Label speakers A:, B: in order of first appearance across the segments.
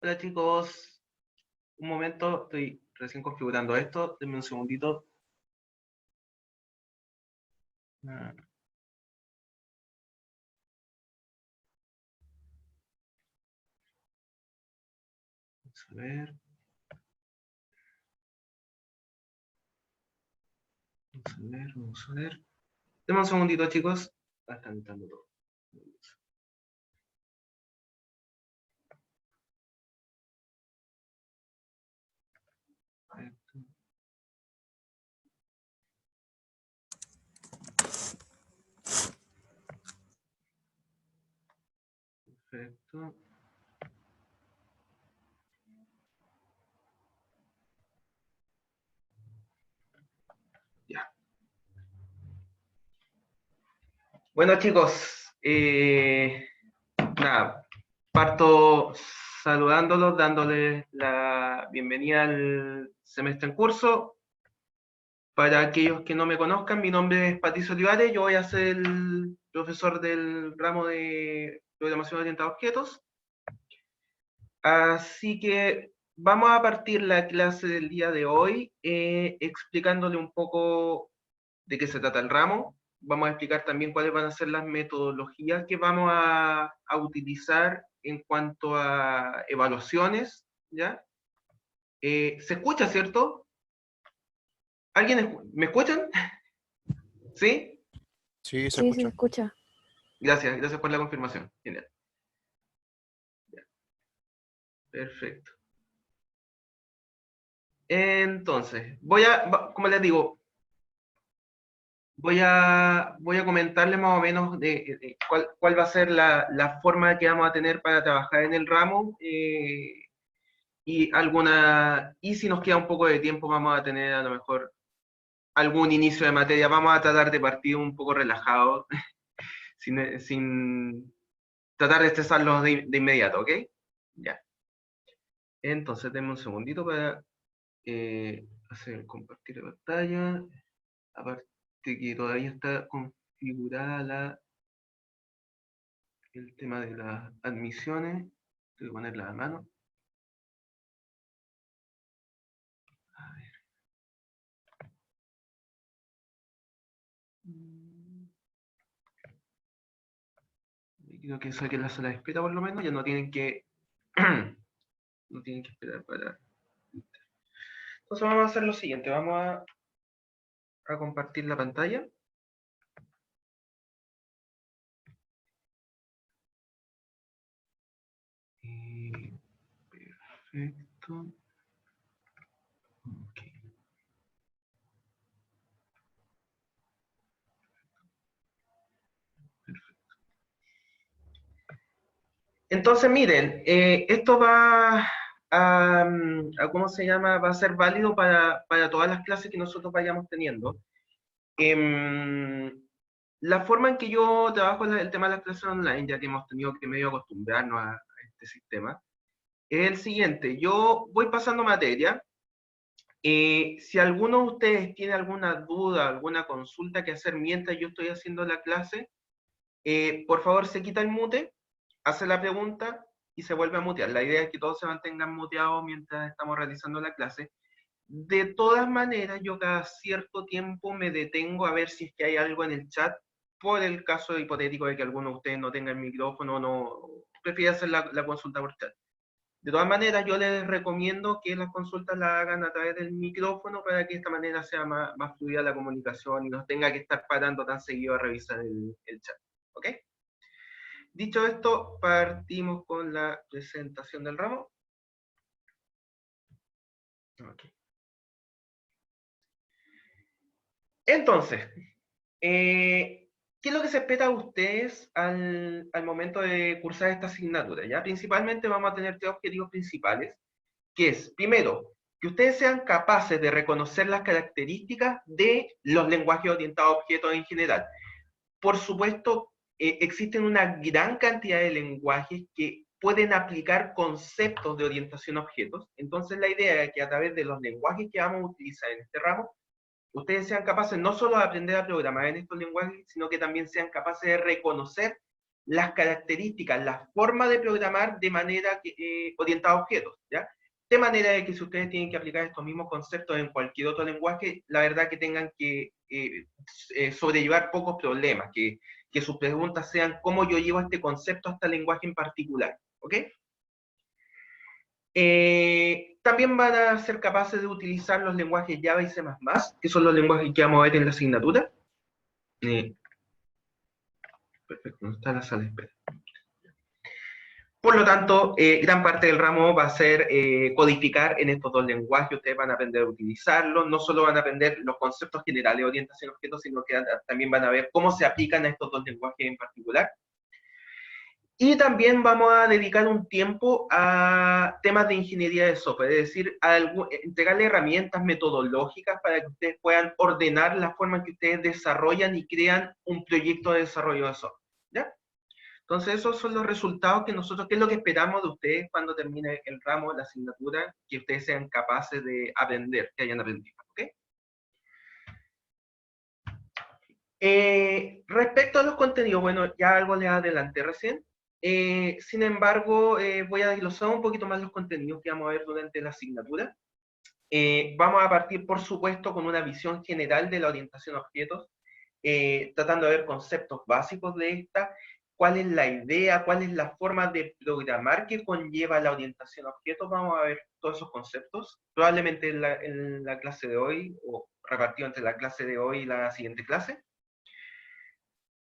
A: Hola chicos, un momento, estoy recién configurando esto, denme un segundito. Ah, Vamos a ver, vamos a ver. Denme un segundito chicos, están entrando todo. Perfecto. Perfecto. Ya. Bueno chicos, nada, parto saludándolos, dándoles la bienvenida al semestre en curso. Para aquellos que no me conozcan, mi nombre es Patricio Olivares, yo voy a ser el profesor del ramo de programación orientada a objetos. Así que vamos a partir la clase del día de hoy explicándole un poco de qué se trata el ramo. Vamos a explicar también cuáles van a ser las metodologías que vamos a utilizar en cuanto a evaluaciones, ¿ya? ¿Se escucha, cierto? ¿Me escuchan? ¿Sí?
B: Sí, se
C: Sí, se
B: escucha.
C: escucha.
A: Gracias por la confirmación. Genial. Ya, perfecto. Entonces, como les digo, voy a comentarles más o menos de cuál va a ser la forma que vamos a tener para trabajar en el ramo y si nos queda un poco de tiempo vamos a tener a lo mejor algún inicio de materia. Vamos a tratar de partir un poco relajados, sin tratar de estresarlos de inmediato, ¿ok? Ya. Entonces, denme un segundito para hacer compartir la pantalla. Aparte que todavía está configurada el tema de las admisiones. Tengo que ponerla a mano. A ver. Creo que saquen la sala de espera por lo menos. Ya no tienen que no tienen que esperar para. Entonces vamos a hacer lo siguiente. Vamos a compartir la pantalla. Perfecto. Ok. Entonces, miren, esto va ¿cómo se llama? Va a ser válido para todas las clases que nosotros vayamos teniendo. Em, la forma en que yo trabajo el tema de las clases online, ya que hemos tenido que medio acostumbrarnos a este sistema, es el siguiente. Yo voy pasando materia. Si alguno de ustedes tiene alguna duda, alguna consulta que hacer mientras yo estoy haciendo la clase, por favor se quita el mute, hace la pregunta y se vuelve a mutear. La idea es que todos se mantengan muteados mientras estamos realizando la clase. De todas maneras, yo cada cierto tiempo me detengo a ver si es que hay algo en el chat, por el caso hipotético de que alguno de ustedes no tenga el micrófono, no prefiere hacer la consulta por chat. De todas maneras, yo les recomiendo que las consultas las hagan a través del micrófono para que de esta manera sea más fluida la comunicación y no tenga que estar parando tan seguido a revisar el chat. ¿Ok? Dicho esto, partimos con la presentación del ramo. Okay. Entonces, ¿qué es lo que se espera de ustedes al momento de cursar esta asignatura? ¿Ya? Principalmente vamos a tener tres objetivos principales, que es, primero, que ustedes sean capaces de reconocer las características de los lenguajes orientados a objetos en general. Por supuesto, existen una gran cantidad de lenguajes que pueden aplicar conceptos de orientación a objetos. Entonces, la idea es que a través de los lenguajes que vamos a utilizar en este ramo, ustedes sean capaces no solo de aprender a programar en estos lenguajes, sino que también sean capaces de reconocer las características, la forma de programar de manera orientada a objetos, ¿ya? De manera de que si ustedes tienen que aplicar estos mismos conceptos en cualquier otro lenguaje, la verdad que tengan que sobrellevar pocos problemas, que sus preguntas sean cómo yo llevo este concepto a este lenguaje en particular, ¿ok? También van a ser capaces de utilizar los lenguajes Java y C++, que son los lenguajes que vamos a ver en la asignatura. Perfecto, no está la sala de espera. Por lo tanto, gran parte del ramo va a ser codificar en estos dos lenguajes. Ustedes van a aprender a utilizarlos. No solo van a aprender los conceptos generales de orientación a objetos, sino que también van a ver cómo se aplican a estos dos lenguajes en particular. Y también vamos a dedicar un tiempo a temas de ingeniería de software, es decir, entregarle herramientas metodológicas para que ustedes puedan ordenar la forma en que ustedes desarrollan y crean un proyecto de desarrollo de software. ¿Ya? Entonces, esos son los resultados que nosotros, qué es lo que esperamos de ustedes cuando termine el ramo, la asignatura, que ustedes sean capaces de aprender, que hayan aprendido. ¿Okay? Respecto a los contenidos, bueno, ya algo les adelanté recién. Sin embargo, voy a desglosar un poquito más los contenidos que vamos a ver durante la asignatura. Vamos a partir, por supuesto, con una visión general de la orientación a objetos, tratando de ver conceptos básicos de esta, cuál es la idea, cuál es la forma de programar que conlleva la orientación a objetos. Vamos a ver todos esos conceptos, probablemente en la clase de hoy, o repartido entre la clase de hoy y la siguiente clase.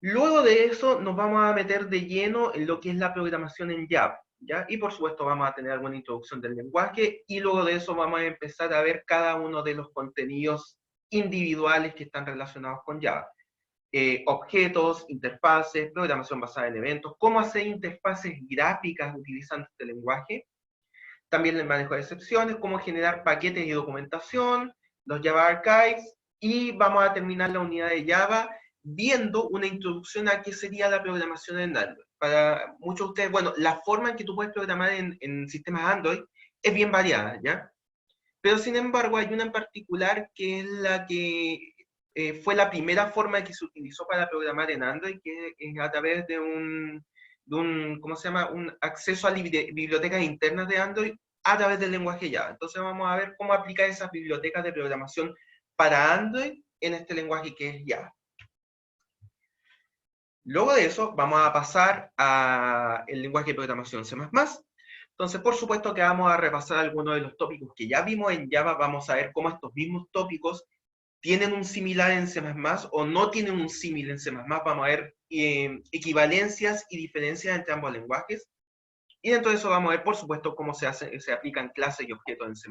A: Luego de eso nos vamos a meter de lleno en lo que es la programación en Java, ¿ya? Y por supuesto vamos a tener alguna introducción del lenguaje y luego de eso vamos a empezar a ver cada uno de los contenidos individuales que están relacionados con Java. Objetos, interfaces, programación basada en eventos, cómo hacer interfaces gráficas utilizando este lenguaje, también el manejo de excepciones, cómo generar paquetes y documentación, los Java Archives, y vamos a terminar la unidad de Java viendo una introducción a qué sería la programación en Android. Para muchos de ustedes, bueno, la forma en que tú puedes programar en sistemas Android es bien variada, ¿ya? Pero sin embargo hay una en particular que es la que fue la primera forma que se utilizó para programar en Android, que es a través de ¿cómo se llama? Un acceso a bibliotecas internas de Android a través del lenguaje Java. Entonces vamos a ver cómo aplicar esas bibliotecas de programación para Android en este lenguaje que es Java. Luego de eso vamos a pasar al lenguaje de programación C++. Entonces, por supuesto que vamos a repasar algunos de los tópicos que ya vimos en Java. Vamos a ver cómo estos mismos tópicos tienen un similar en C++ o no tienen un símil en C++. Vamos a ver equivalencias y diferencias entre ambos lenguajes. Y dentro de eso vamos a ver, por supuesto, cómo se aplican clases y objetos en C++,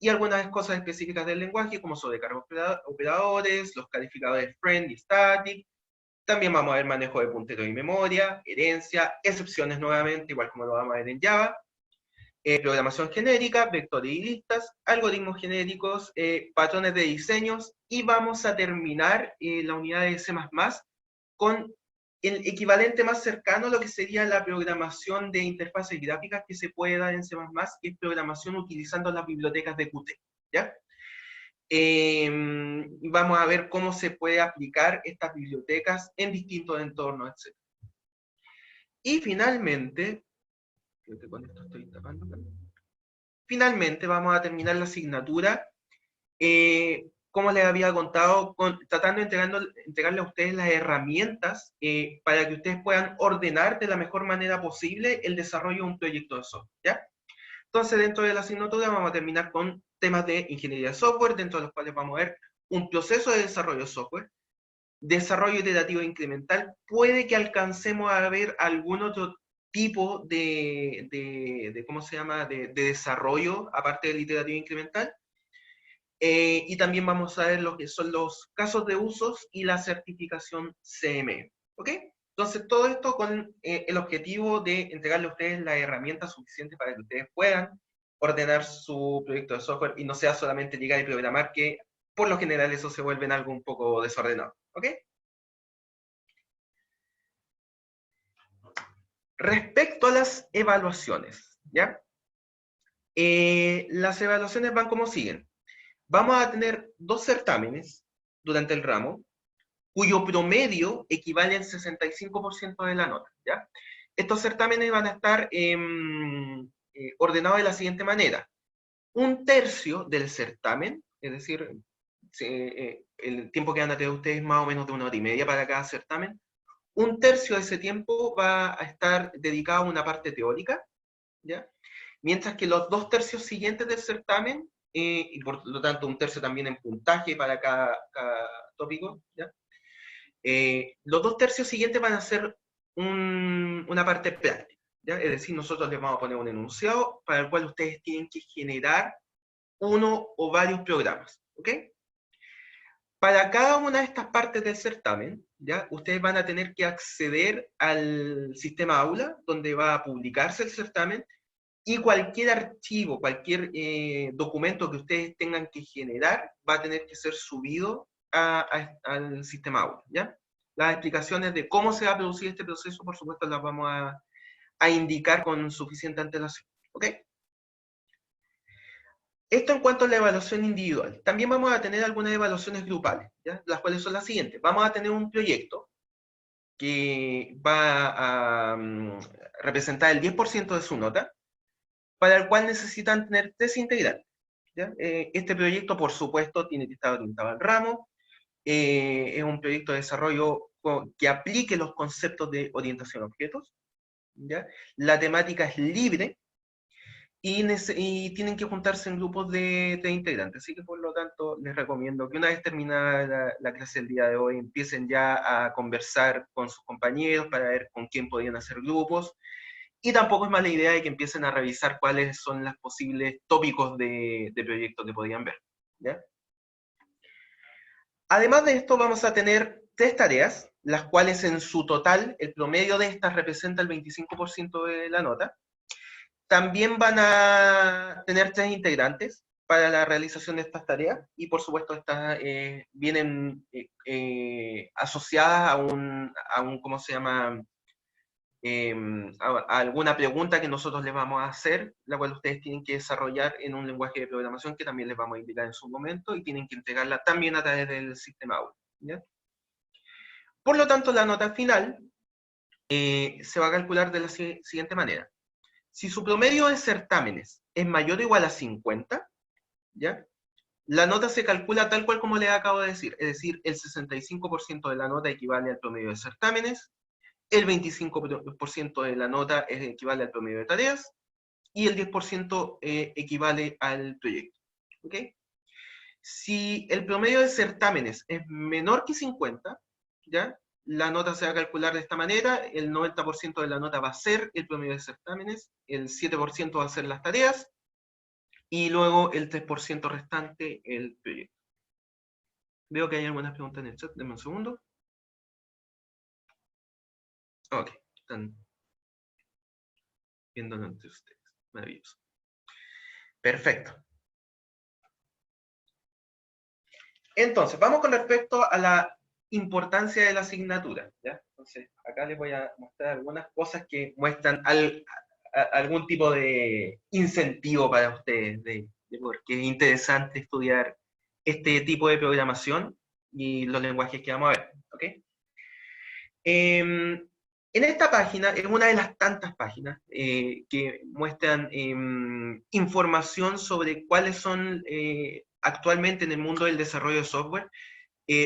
A: y algunas cosas específicas del lenguaje, como sobrecarga operadores, los calificadores friend y static. También vamos a ver manejo de puntero y memoria, herencia, excepciones nuevamente, igual como lo vamos a ver en Java, programación genérica, vectores y listas, algoritmos genéricos, patrones de diseños, y vamos a terminar la unidad de C++ con el equivalente más cercano a lo que sería la programación de interfaces gráficas que se puede dar en C++, que es programación utilizando las bibliotecas de Qt, ¿ya? Vamos a ver cómo se puede aplicar estas bibliotecas en distintos entornos, etc. Y finalmente, creo que con esto estoy tapando también. Finalmente vamos a terminar la asignatura, como les había contado, tratando de entregarle a ustedes las herramientas para que ustedes puedan ordenar de la mejor manera posible el desarrollo de un proyecto de software, ¿ya? Entonces, dentro de la asignatura vamos a terminar con temas de ingeniería de software, dentro de los cuales vamos a ver un proceso de desarrollo de software, desarrollo iterativo incremental. Puede que alcancemos a ver algún otro tipo ¿cómo se llama?, de desarrollo, aparte del iterativo incremental. Y también vamos a ver lo que son los casos de usos y la certificación CME. ¿Ok? Entonces, todo esto con el objetivo de entregarle a ustedes las herramientas suficientes para que ustedes puedan ordenar su proyecto de software y no sea solamente llegar y programar, que por lo general eso se vuelve en algo un poco desordenado. ¿Ok? Respecto a las evaluaciones, ¿ya? Las evaluaciones van como siguen. Vamos a tener 2 certámenes durante el ramo. cuyo promedio equivale al 65% de la nota, ¿ya? Estos certámenes van a estar ordenados de la siguiente manera. Un tercio del certamen, es decir, el tiempo que van a tener ustedes es más o menos de 1 hora y media para cada certamen, un tercio de ese tiempo va a estar dedicado a una parte teórica, ¿ya? Mientras que los 2 tercios siguientes del certamen, y por lo tanto un tercio también en puntaje para cada tópico, ¿ya? Los 2 tercios siguientes van a ser una parte práctica, ¿ya? Es decir, nosotros les vamos a poner un enunciado para el cual ustedes tienen que generar uno o varios programas, ¿ok? Para cada una de estas partes del certamen, ¿ya? Ustedes van a tener que acceder al sistema aula, donde va a publicarse el certamen, y cualquier archivo, cualquier documento que ustedes tengan que generar, va a tener que ser subido al sistema aula, ¿ya? Las explicaciones de cómo se va a producir este proceso, por supuesto, las vamos a indicar con suficiente antelación, ¿ok? Esto en cuanto a la evaluación individual. También vamos a tener algunas evaluaciones grupales, ¿ya? Las cuales son las siguientes. Vamos a tener un proyecto que va a representar el 10% de su nota, para el cual necesitan tener 3 integrantes, ¿ya? Este proyecto, por supuesto, tiene que estar orientado al ramo. Es un proyecto de desarrollo que aplique los conceptos de orientación a objetos, ¿ya? La temática es libre, y tienen que juntarse en grupos de 3 integrantes. Así que, por lo tanto, les recomiendo que una vez terminada la clase del día de hoy, empiecen ya a conversar con sus compañeros para ver con quién podían hacer grupos. Y tampoco es mala idea de que empiecen a revisar cuáles son los posibles tópicos de proyecto que podían ver, ¿ya? Además de esto, vamos a tener 3 tareas, las cuales en su total, el promedio de estas representa el 25% de la nota. También van a tener 3 integrantes para la realización de estas tareas, y por supuesto estas vienen asociadas a un, ¿cómo se llama? A alguna pregunta que nosotros les vamos a hacer, la cual ustedes tienen que desarrollar en un lenguaje de programación que también les vamos a indicar en su momento, y tienen que entregarla también a través del sistema web, ¿ya? Por lo tanto, la nota final se va a calcular de la siguiente manera. Si su promedio de certámenes es mayor o igual a 50, ¿ya? La nota se calcula tal cual como les acabo de decir, es decir, el 65% de la nota equivale al promedio de certámenes, el 25% de la nota equivale al promedio de tareas, y el 10% equivale al proyecto, ¿ok? Si el promedio de certámenes es menor que 50, ¿ya? La nota se va a calcular de esta manera: el 90% de la nota va a ser el promedio de certámenes, el 7% va a ser las tareas, y luego el 3% restante el proyecto. Veo que hay algunas preguntas en el chat, denme un segundo. Ok, están viéndolo entre ustedes, maravilloso. Perfecto. Entonces, vamos con respecto a la importancia de la asignatura, ¿ya? Entonces, acá les voy a mostrar algunas cosas que muestran algún tipo de incentivo para ustedes, de por qué es interesante estudiar este tipo de programación y los lenguajes que vamos a ver, ¿ok? En esta página, es una de las tantas páginas que muestran información sobre cuáles son actualmente en el mundo del desarrollo de software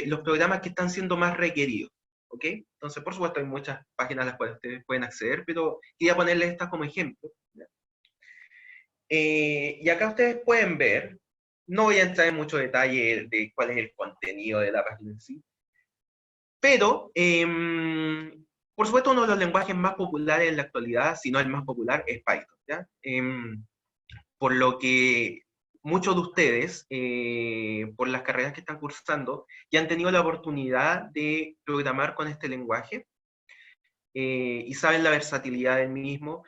A: los programas que están siendo más requeridos, ¿ok? Entonces, por supuesto, hay muchas páginas a las cuales ustedes pueden acceder, pero quería ponerles estas como ejemplo, ¿ya? Y acá ustedes pueden ver, no voy a entrar en mucho detalle de cuál es el contenido de la página en sí, pero, por supuesto, uno de los lenguajes más populares en la actualidad, si no el más popular, es Python, ¿ya? Por lo que muchos de ustedes, por las carreras que están cursando, ya han tenido la oportunidad de programar con este lenguaje y saben la versatilidad del mismo.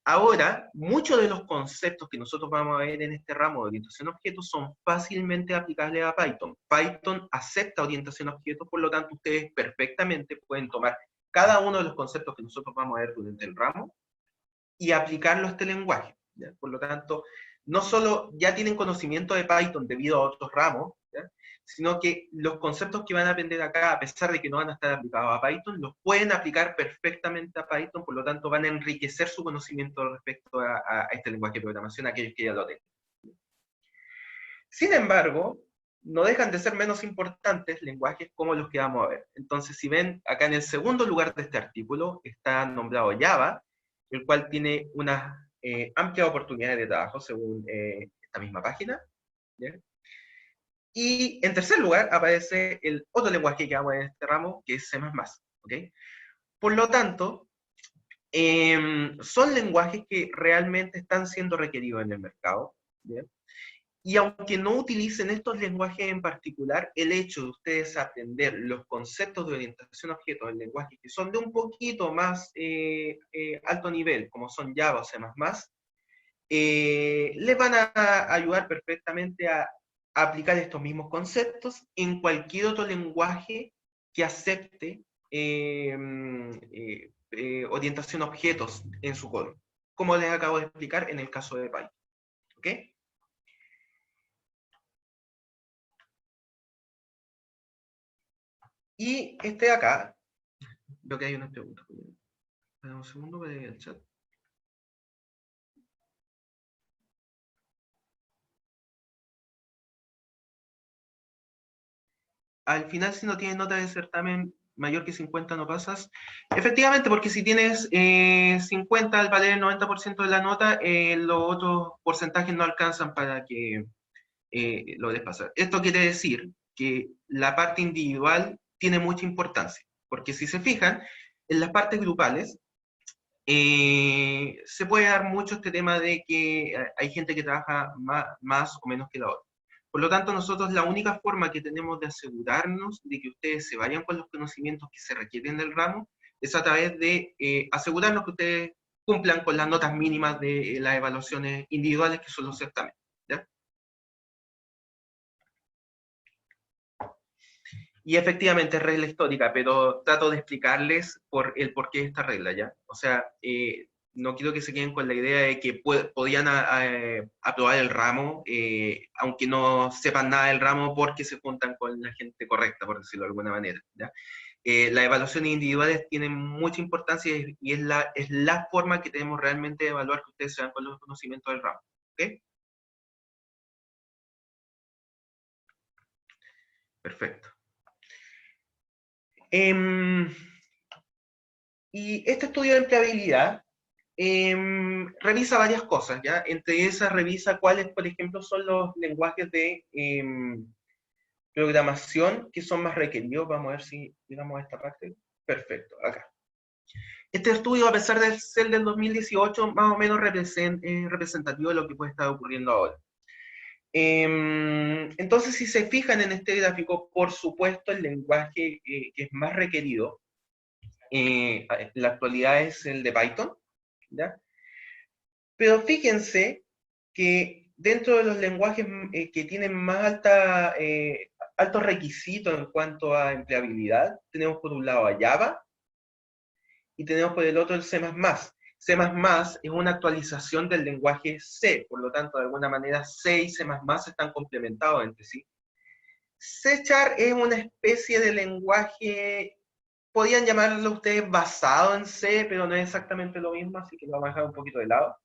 A: Ahora, muchos de los conceptos que nosotros vamos a ver en este ramo de orientación a objetos son fácilmente aplicables a Python. Python acepta orientación a objetos, por lo tanto, ustedes perfectamente pueden tomar cada uno de los conceptos que nosotros vamos a ver durante el ramo y aplicarlo a este lenguaje, ¿ya? Por lo tanto, no solo ya tienen conocimiento de Python debido a otros ramos, ¿ya? sino que los conceptos que van a aprender acá, a pesar de que no van a estar aplicados a Python, los pueden aplicar perfectamente a Python, por lo tanto van a enriquecer su conocimiento respecto a este lenguaje de programación, aquellos que ya lo tengan. Sin embargo, no dejan de ser menos importantes lenguajes como los que vamos a ver. Entonces, si ven, acá en el segundo lugar de este artículo está nombrado Java, el cual tiene unas amplias oportunidades de trabajo según esta misma página. ¿Bien? Y en tercer lugar aparece el otro lenguaje que vamos a ver en este ramo, que es C++. ¿Okay? Por lo tanto, son lenguajes que realmente están siendo requeridos en el mercado. ¿Bien? Y aunque no utilicen estos lenguajes en particular, el hecho de ustedes aprender los conceptos de orientación a objetos en lenguajes que son de un poquito más alto nivel, como son Java o C++, les van a ayudar perfectamente a aplicar estos mismos conceptos en cualquier otro lenguaje que acepte orientación a objetos en su código, como les acabo de explicar en el caso de Python. ¿Ok? Y este de acá, veo que hay unas preguntas. Espera un segundo para ir al chat. Al final, si no tienes nota de certamen mayor que 50, no pasas. Efectivamente, porque si tienes 50 al valer el 90% de la nota, los otros porcentajes no alcanzan para que logres pasar. Esto quiere decir que la parte individual tiene mucha importancia, porque si se fijan, en las partes grupales, se puede dar mucho este tema de que hay gente que trabaja más o menos que la otra. Por lo tanto, nosotros la única forma que tenemos de asegurarnos de que ustedes se vayan con los conocimientos que se requieren del ramo es a través de asegurarnos que ustedes cumplan con las notas mínimas de las evaluaciones individuales que son los certámenes. ¿Ya? Y efectivamente es regla histórica, pero trato de explicarles el porqué de esta regla, ¿ya? O sea, no quiero que se queden con la idea de que podían aprobar el ramo, aunque no sepan nada del ramo, porque se juntan con la gente correcta, por decirlo de alguna manera, ¿ya? Las evaluaciones individuales tienen mucha importancia y es la forma que tenemos realmente de evaluar que ustedes se van con los conocimientos del ramo, ¿ok? Perfecto. Y este estudio de empleabilidad revisa varias cosas, ¿ya? Entre esas revisa cuáles, por ejemplo, son los lenguajes de programación que son más requeridos. Vamos a ver si llegamos a esta parte. Perfecto, acá. Este estudio, a pesar de ser del 2018, más o menos representativo de lo que puede estar ocurriendo ahora. Entonces, si se fijan en este gráfico, por supuesto, el lenguaje que es más requerido en la actualidad es el de Python, ¿ya? Pero fíjense que dentro de los lenguajes que tienen más altos requisitos en cuanto a empleabilidad, tenemos por un lado a Java y tenemos por el otro el C++. C++ es una actualización del lenguaje C, por lo tanto, de alguna manera C y C++ están complementados entre sí. C# es una especie de lenguaje, podrían llamarlo ustedes basado en C, pero no es exactamente lo mismo, así que lo vamos a dejar un poquito de lado.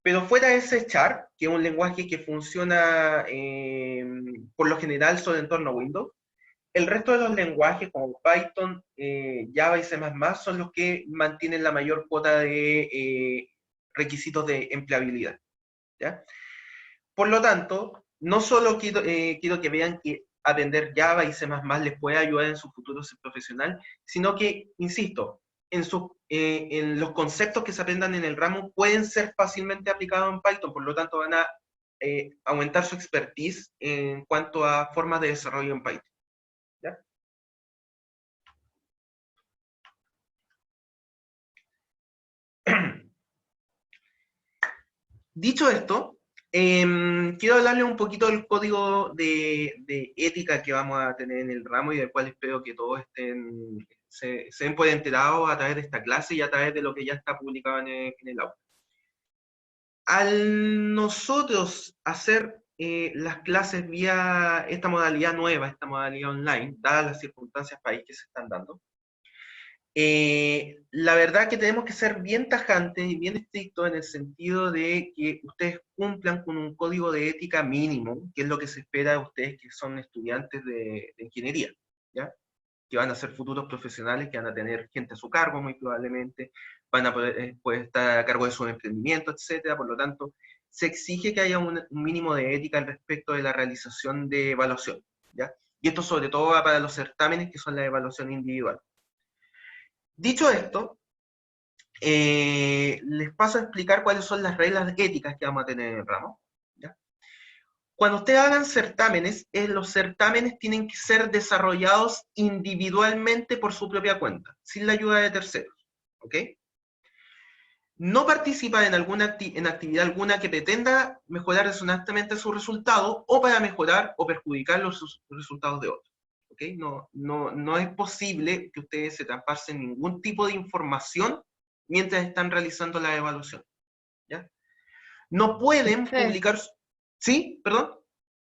A: Pero fuera de C#, que es un lenguaje que funciona por lo general sobre entorno Windows, el resto de los lenguajes como Python, Java y C++ son los que mantienen la mayor cuota de requisitos de empleabilidad, ¿ya? Por lo tanto, no solo quiero que vean que aprender Java y C++ les puede ayudar en su futuro profesional, sino que, insisto, en los conceptos que se aprendan en el ramo pueden ser fácilmente aplicados en Python, por lo tanto van a aumentar su expertise en cuanto a formas de desarrollo en Python. ¿Ya? Dicho esto, quiero hablarles un poquito del código de ética que vamos a tener en el ramo y del cual espero que todos se den por enterados a través de esta clase y a través de lo que ya está publicado en el aula. Al nosotros hacer las clases vía esta modalidad nueva, esta modalidad online, dadas las circunstancias país que se están dando. La verdad que tenemos que ser bien tajantes y bien estrictos en el sentido de que ustedes cumplan con un código de ética mínimo, que es lo que se espera de ustedes que son estudiantes de ingeniería, ¿ya? Que van a ser futuros profesionales, que van a tener gente a su cargo muy probablemente, van a poder estar a cargo de su emprendimiento, etcétera. Por lo tanto, se exige que haya un mínimo de ética al respecto de la realización de evaluación, ¿ya? Y esto sobre todo va para los certámenes, que son la evaluación individual. Dicho esto, les paso a explicar cuáles son las reglas éticas que vamos a tener en el ramo, ¿ya? Cuando ustedes hagan certámenes, los certámenes tienen que ser desarrollados individualmente por su propia cuenta, sin la ayuda de terceros, ¿ok? No participan en actividad alguna que pretenda mejorar resonantemente su resultado o para mejorar o perjudicar los resultados de otros, ¿ok? No es posible que ustedes se traspasen ningún tipo de información mientras están realizando la evaluación, ¿ya? No pueden
B: Profe,
A: publicar... ¿Sí? ¿Perdón?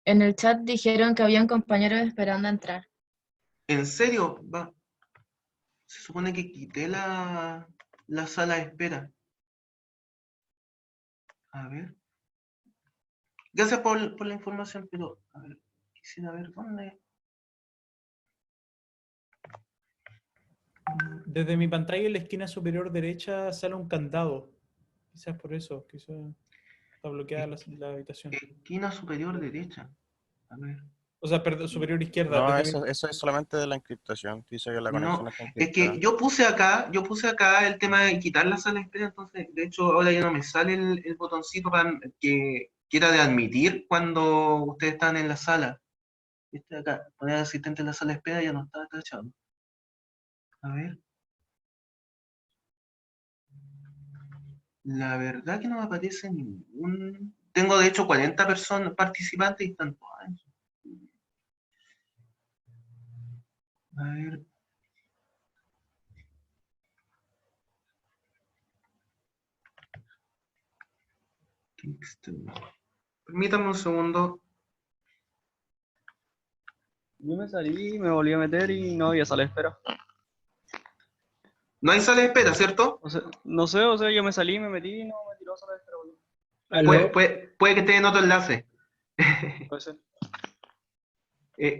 B: en el chat dijeron que habían compañeros esperando a entrar.
A: ¿En serio? Va. Se supone que quité la sala de espera. A ver. Gracias por la información, pero a ver, quisiera ver dónde.
C: Desde mi pantalla en la esquina superior derecha sale un candado. Quizás por eso, quizás está bloqueada la habitación.
A: Esquina superior derecha. A ver.
C: O sea, perdón, superior izquierda.
D: No,
C: Desde mi...
D: eso es solamente de la encriptación. Dice que la
A: No,
D: conexión está
A: es que
D: encriptada.
A: yo puse acá el tema de quitar la sala de espera, entonces, de hecho, ahora ya no me sale el botoncito para que era de admitir cuando ustedes están en la sala. Este de acá, poner asistente en la sala de espera, ya no está tachado. A ver. La verdad que no me aparece ningún... Tengo de hecho 40 personas participantes y están todas. A ver. Permítame un segundo.
E: Yo me salí, me volví a meter y no había sala de espera.
A: No hay sala de espera, ¿cierto?
E: O sea, no sé, o sea, yo me salí, me metí y no me tiró a sala de espera. Boludo.
A: Puede,
F: ¿Aló?
A: puede que esté en otro enlace.
E: Puede ser.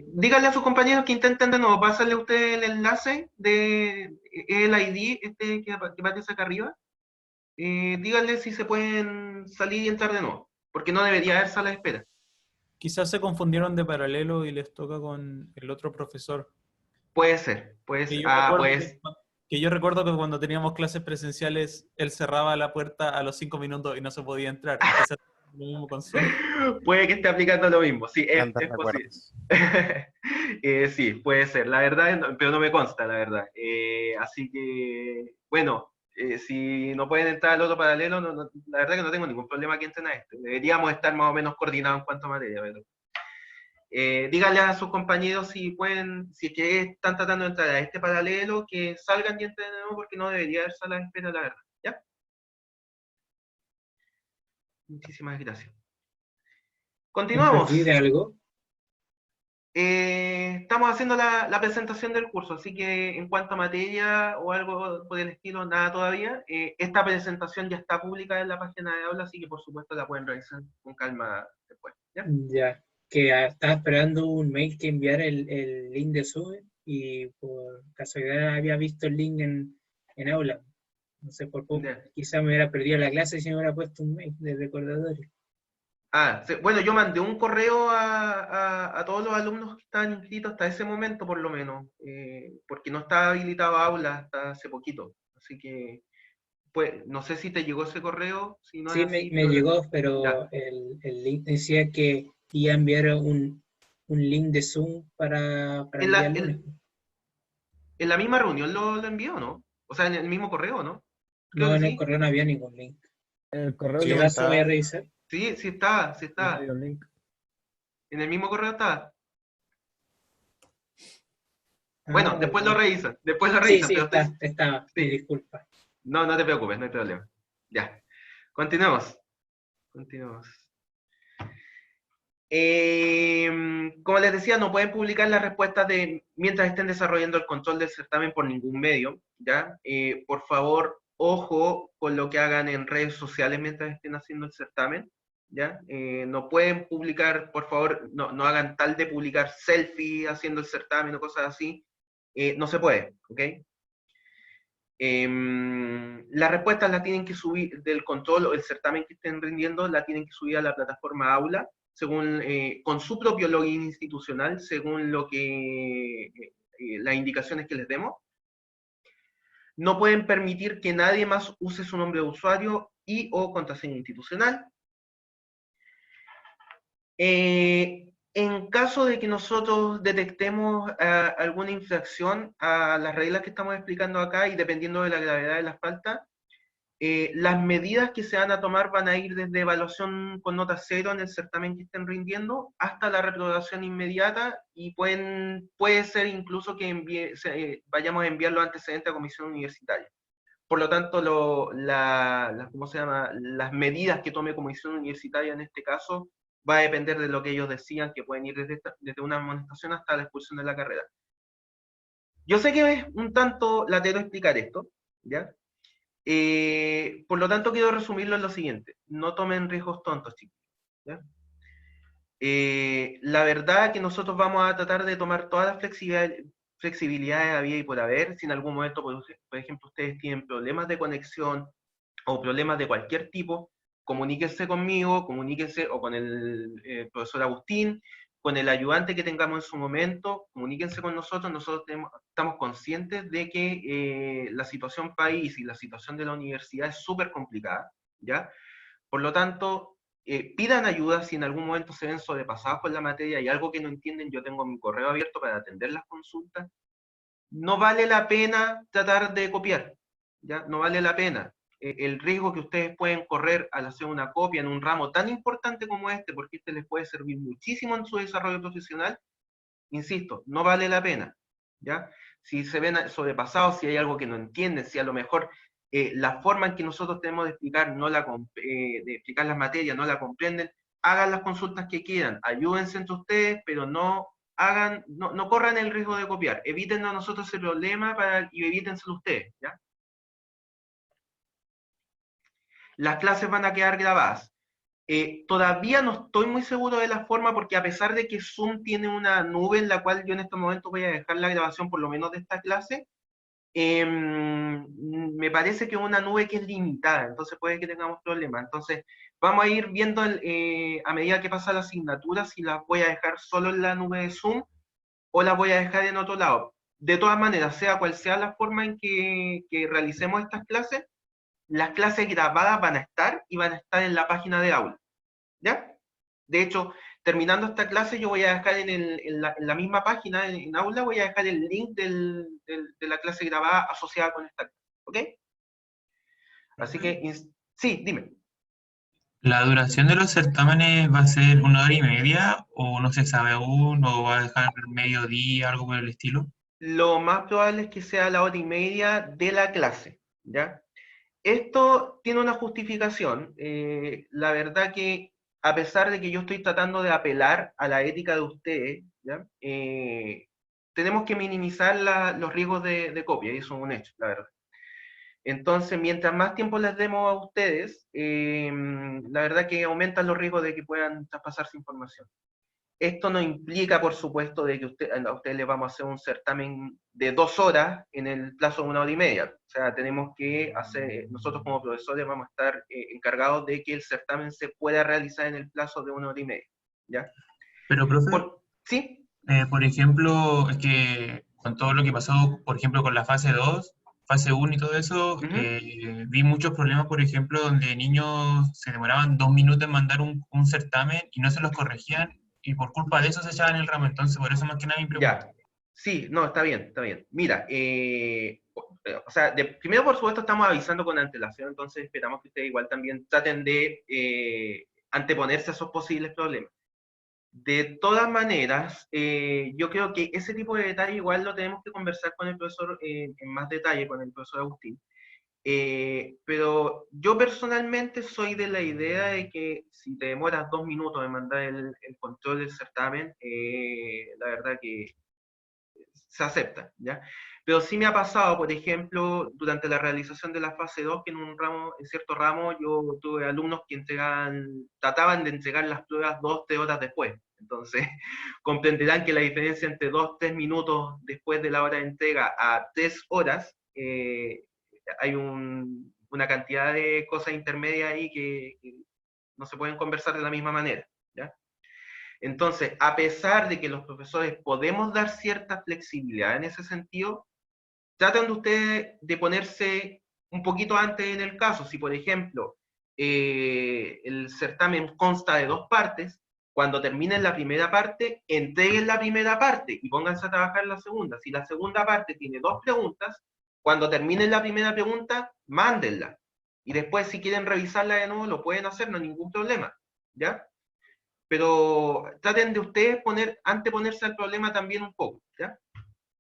A: Dígale a sus compañeros que intenten de nuevo. Pásale a usted el enlace de el ID este que aparece acá arriba. Díganle si se pueden salir y entrar de nuevo. Porque no debería haber sala de espera.
C: Quizás se confundieron de paralelo y les toca con el otro profesor.
A: Puede ser. Puede
C: Que
A: ser.
C: yo
A: Ah,
C: recuerdo
A: pues.
C: que yo recuerdo que cuando teníamos clases presenciales, él cerraba la puerta a los 5 minutos y no se podía entrar. Quizás lo mismo con Zoom.
A: Puede que esté aplicando lo mismo, sí,
D: Antes
A: es posible.
D: recuerdos.
A: Sí, puede ser, la verdad, pero no me consta, la verdad. Así que, bueno, si no pueden entrar al otro paralelo, la verdad que no tengo ningún problema que entren a este. Deberíamos estar más o menos coordinados en cuanto a materia, pero díganle a sus compañeros si pueden, si es que están tratando de entrar a este paralelo, que salgan y entren de nuevo, porque no debería haber sala de espera, la verdad. ¿Ya? Muchísimas gracias.
F: ¿Me perdí
A: Continuamos.
F: de algo?
A: Estamos haciendo la presentación del curso, así que en cuanto a materia o algo por el estilo, nada todavía. Esta presentación ya está publicada en la página de aula, así que por supuesto la pueden revisar con calma después. ¿Ya?
F: Ya, que estaba esperando un mail que enviara el link de Zoom y por casualidad había visto el link en aula. No sé, por poco,
A: Ya.
F: quizá me hubiera perdido la clase si me hubiera puesto un mail de recordatorio.
A: Ah, sí, bueno, yo mandé un correo a todos los alumnos que estaban inscritos hasta ese momento, por lo menos, porque no estaba habilitado aula hasta hace poquito. Así que, pues, no sé si te llegó ese correo, si no es
F: Sí,
A: así,
F: me llegó, pero
A: ya.
F: el link decía que iba a enviar un link de Zoom para
A: En
F: el día
A: la,
F: lunes.
A: en la misma reunión lo envió, ¿no? O sea, en el mismo correo, ¿no? Creo
F: No,
A: que
F: en el
A: sí.
F: correo no había ningún link.
G: En el correo
F: Si
G: que
F: acaso voy a
D: Está,
F: revisar.
A: Sí, sí está, sí
G: me
A: está.
G: dio el link.
A: En el mismo correo está. Bueno,
F: Ah,
A: después lo
F: ya.
A: revisan,
F: Sí, sí,
A: pero estoy...
F: estaba. Mi
A: Sí,
F: disculpa.
A: no te preocupes, no hay problema. Ya, continuemos. Continuemos. Como les decía, no pueden publicar las respuestas mientras estén desarrollando el control del certamen por ningún medio, ¿ya? Por favor, ojo con lo que hagan en redes sociales mientras estén haciendo el certamen, ¿ya? No pueden publicar, por favor, no hagan tal de publicar selfie haciendo el certamen o cosas así. No se puede, ¿ok? Las respuestas las tienen que subir del control o el certamen que estén rindiendo, la tienen que subir a la plataforma Aula, según, con su propio login institucional, según lo que las indicaciones que les demos. No pueden permitir que nadie más use su nombre de usuario y o contraseña institucional. En caso de que nosotros detectemos alguna infracción a las reglas que estamos explicando acá y dependiendo de la gravedad de la falta, las medidas que se van a tomar van a ir desde evaluación con nota 0 en el certamen que estén rindiendo hasta la reprobación inmediata y puede ser incluso que vayamos a enviar los antecedentes a comisión universitaria. Por lo tanto, ¿cómo se llama? Las medidas que tome comisión universitaria en este caso va a depender de lo que ellos decían, que pueden ir desde una amonestación hasta la expulsión de la carrera. Yo sé que es un tanto latero explicar esto, ¿ya? Por lo tanto, quiero resumirlo en lo siguiente. No tomen riesgos tontos, chicos, ¿ya? La verdad que nosotros vamos a tratar de tomar todas las flexibilidades había y por haber. Si en algún momento, por ejemplo, ustedes tienen problemas de conexión o problemas de cualquier tipo, comuníquense conmigo, comuníquense o con el profesor Agustín, con el ayudante que tengamos en su momento, comuníquense con nosotros. Nosotros estamos conscientes de que la situación país y la situación de la universidad es súper complicada, ¿ya? Por lo tanto, pidan ayuda si en algún momento se ven sobrepasados con la materia y algo que no entienden, yo tengo mi correo abierto para atender las consultas. No vale la pena tratar de copiar, ¿ya? No vale la pena. El riesgo que ustedes pueden correr al hacer una copia en un ramo tan importante como este, porque este les puede servir muchísimo en su desarrollo profesional, insisto, no vale la pena, ¿ya? Si se ven sobrepasados, si hay algo que no entienden, si a lo mejor la forma en que nosotros tenemos de explicar, de explicar las materias no la comprenden, hagan las consultas que quieran, ayúdense entre ustedes, pero no corran el riesgo de copiar, eviten a nosotros ese problema y evítenselo ustedes, ¿ya? Las clases van a quedar grabadas. Todavía no estoy muy seguro de la forma porque a pesar de que Zoom tiene una nube en la cual yo en este momento voy a dejar la grabación por lo menos de esta clase, me parece que es una nube que es limitada, entonces puede que tengamos problemas. Entonces vamos a ir viendo a medida que pasa la asignatura si las voy a dejar solo en la nube de Zoom o las voy a dejar en otro lado. De todas maneras, sea cual sea la forma en que realicemos estas clases, las clases grabadas van a estar y van a estar en la página de aula, ¿ya? De hecho, terminando esta clase, yo voy a dejar en la misma página, en aula, voy a dejar el link de la clase grabada asociada con esta clase, ¿ok? Así que, sí, dime.
G: ¿La duración de los certámenes va a ser 1 hora y media o no se sabe aún o va a dejar mediodía, algo por el estilo?
A: Lo más probable es que sea la 1 hora y media de la clase, ¿ya? Esto tiene una justificación. La verdad que a pesar de que yo estoy tratando de apelar a la ética de ustedes, ¿ya? Tenemos que minimizar los riesgos de copia, y eso es un hecho, la verdad. Entonces, mientras más tiempo les demos a ustedes, la verdad que aumentan los riesgos de que puedan traspasarse información. Esto no implica, por supuesto, de que a ustedes les vamos a hacer un certamen de 2 horas en el plazo de 1 hora y media. O sea, tenemos que hacer, nosotros como profesores vamos a estar encargados de que el certamen se pueda realizar en el plazo de 1 hora y media, ¿ya?
G: Pero, profe,
A: ¿Sí?
G: por ejemplo, es que con todo lo que pasó, por ejemplo, con la fase 2, fase 1 y todo eso, vi muchos problemas, por ejemplo, donde niños se demoraban 2 minutos en mandar un certamen y no se los corregían y por culpa de eso se echaban el ramo. Entonces, por eso más que nada mi pregunta.
A: Ya. Sí, no, está bien, está bien. Mira, o sea, primero por supuesto estamos avisando con antelación, entonces esperamos que ustedes igual también traten de anteponerse a esos posibles problemas. De todas maneras, yo creo que ese tipo de detalle igual lo tenemos que conversar con el profesor en más detalle, con el profesor Agustín. Pero yo personalmente soy de la idea de que si te demoras 2 minutos en mandar el control del certamen, la verdad que se acepta, ¿ya? Pero sí me ha pasado, por ejemplo, durante la realización de la fase 2, que en cierto ramo, yo tuve alumnos que trataban de entregar las pruebas 2, 3 horas después. Entonces, comprenderán que la diferencia entre 2, 3 minutos después de la hora de entrega a 3 horas, hay una cantidad de cosas intermedias ahí que no se pueden conversar de la misma manera, ¿ya? Entonces, a pesar de que los profesores podemos dar cierta flexibilidad en ese sentido, traten de ustedes de ponerse un poquito antes en el caso. Si, por ejemplo, el certamen consta de 2 partes, cuando terminen la primera parte, entreguen la primera parte y pónganse a trabajar en la segunda. Si la segunda parte tiene 2 preguntas, cuando terminen la primera pregunta, mándenla. Y después, si quieren revisarla de nuevo, lo pueden hacer, no hay ningún problema, ¿ya? Pero traten de ustedes anteponerse al problema también un poco, ¿ya?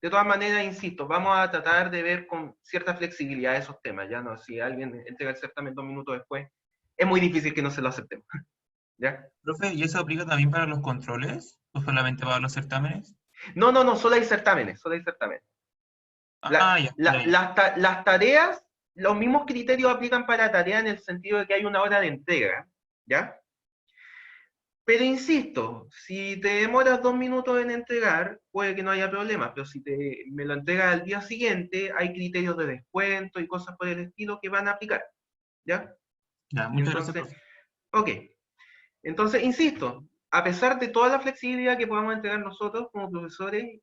A: De todas maneras, insisto, vamos a tratar de ver con cierta flexibilidad esos temas, ¿ya? No, si alguien entrega el certamen 2 minutos después, es muy difícil que no se lo aceptemos, ¿ya?
G: Profe, ¿y eso aplica también para los controles? ¿O solamente para los certámenes?
A: No, solo hay certámenes, solo hay certámenes.
G: Ya.
A: Las tareas, los mismos criterios aplican para tareas en el sentido de que hay una hora de entrega, ¿ya? Pero insisto, si te demoras 2 minutos en entregar, puede que no haya problema, pero si me lo entregas al día siguiente, hay criterios de descuento y cosas por el estilo que van a aplicar, ¿ya?
G: Ya, muchas gracias, profe.
A: Ok. Entonces, insisto, a pesar de toda la flexibilidad que podamos entregar nosotros como profesores,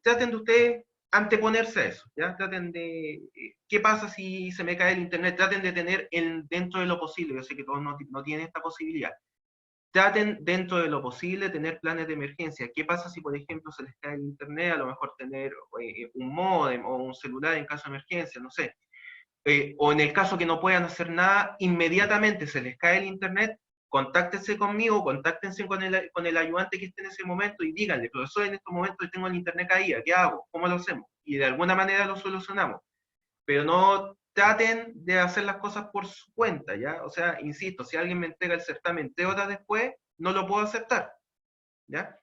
A: traten de ustedes anteponerse a eso, ¿ya? Traten de, ¿qué pasa si se me cae el internet? Traten de tener dentro de lo posible, yo sé que todos no tienen esta posibilidad. Traten dentro de lo posible tener planes de emergencia. ¿Qué pasa si, por ejemplo, se les cae el internet? A lo mejor tener un módem o un celular en caso de emergencia, no sé. O en el caso que no puedan hacer nada, inmediatamente se les cae el internet, contáctense conmigo, contáctense con el ayudante que esté en ese momento y díganle, profesor, en estos momentos tengo el internet caído, ¿qué hago? ¿Cómo lo hacemos? Y de alguna manera lo solucionamos. Pero no traten de hacer las cosas por su cuenta, ¿ya? O sea, insisto, si alguien me entrega el certamen 3 horas después, no lo puedo aceptar, ¿ya?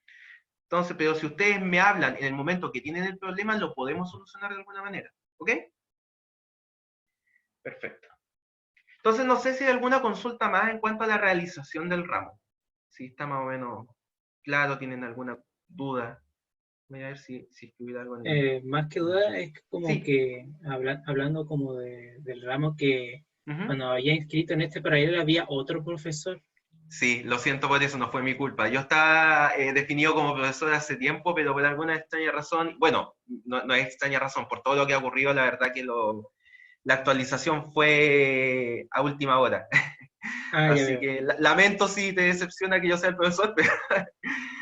A: Entonces, pero si ustedes me hablan en el momento que tienen el problema, lo podemos solucionar de alguna manera, ¿ok? Perfecto. Entonces, no sé si hay alguna consulta más en cuanto a la realización del ramo. Si está más o menos claro, tienen alguna duda. Voy a ver si hubiera algo en el...
F: Más que duda es como
A: Sí.
F: que hablando como del ramo que
A: Ujú.
F: cuando había inscrito en este paralelo había otro profesor.
A: Sí, lo siento por eso, no fue mi culpa. Yo estaba definido como profesor hace tiempo, pero por alguna extraña razón, bueno, no es extraña razón, por todo lo que ha ocurrido, la verdad que la actualización fue a última hora.
F: Ah, ya
A: Así
F: veo.
A: que lamento si te decepciona que yo sea el profesor, pero,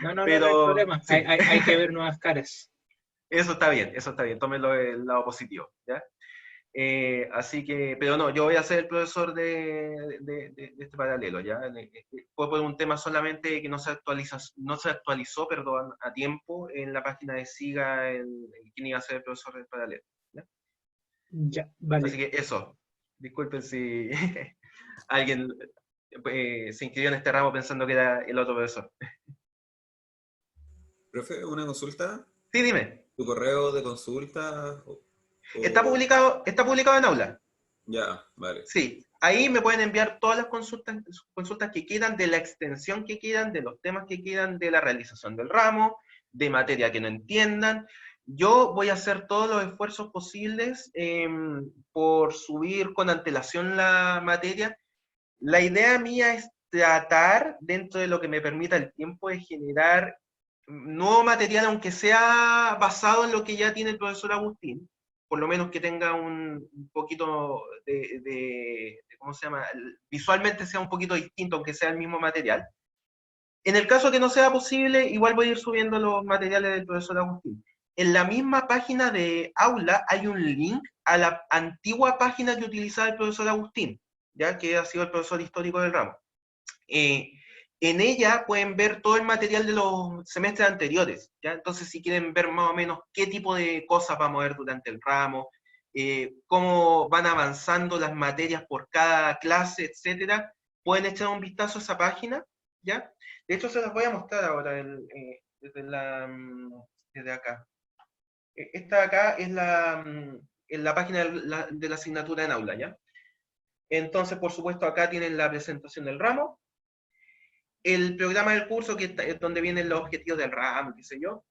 F: No hay
A: pero
F: problema.
A: sí.
F: Hay que ver nuevas caras.
A: Eso está bien, tómenlo del lado positivo, ¿ya? Así que, pero no, yo voy a ser el profesor de este paralelo, ¿ya? Fue por un tema solamente que no se actualizó, perdón, a tiempo en la página de SIGA quién iba a ser el profesor del paralelo, ¿ya?
F: Ya, vale.
A: Así que eso, disculpen si alguien se inscribió en este ramo pensando que era el otro profesor.
H: Profe, una consulta.
A: Sí, dime.
H: ¿Tu correo de consulta?
A: Está publicado en Aula.
H: Ya, vale.
A: Sí, ahí me pueden enviar todas las consultas que quieran, de la extensión que quieran, de los temas que quieran, de la realización del ramo, de materia que no entiendan. Yo voy a hacer todos los esfuerzos posibles por subir con antelación la materia. La idea mía es tratar, dentro de lo que me permita el tiempo, de generar nuevo material, aunque sea basado en lo que ya tiene el profesor Agustín, por lo menos que tenga un poquito ¿cómo se llama? Visualmente sea un poquito distinto, aunque sea el mismo material. En el caso que no sea posible, igual voy a ir subiendo los materiales del profesor Agustín. En la misma página de Aula hay un link a la antigua página que utilizaba el profesor Agustín, ya que ha sido el profesor histórico del ramo. En ella pueden ver todo el material de los semestres anteriores, ¿ya? Entonces, si quieren ver más o menos qué tipo de cosas vamos a ver durante el ramo, cómo van avanzando las materias por cada clase, etcétera, pueden echar un vistazo a esa página, ¿ya? De hecho, se las voy a mostrar ahora desde acá. Esta acá es la página de la asignatura en aula, ¿ya? Entonces, por supuesto, acá tienen la presentación del ramo, el programa del curso, que es donde vienen los objetivos del ramo, qué sé yo.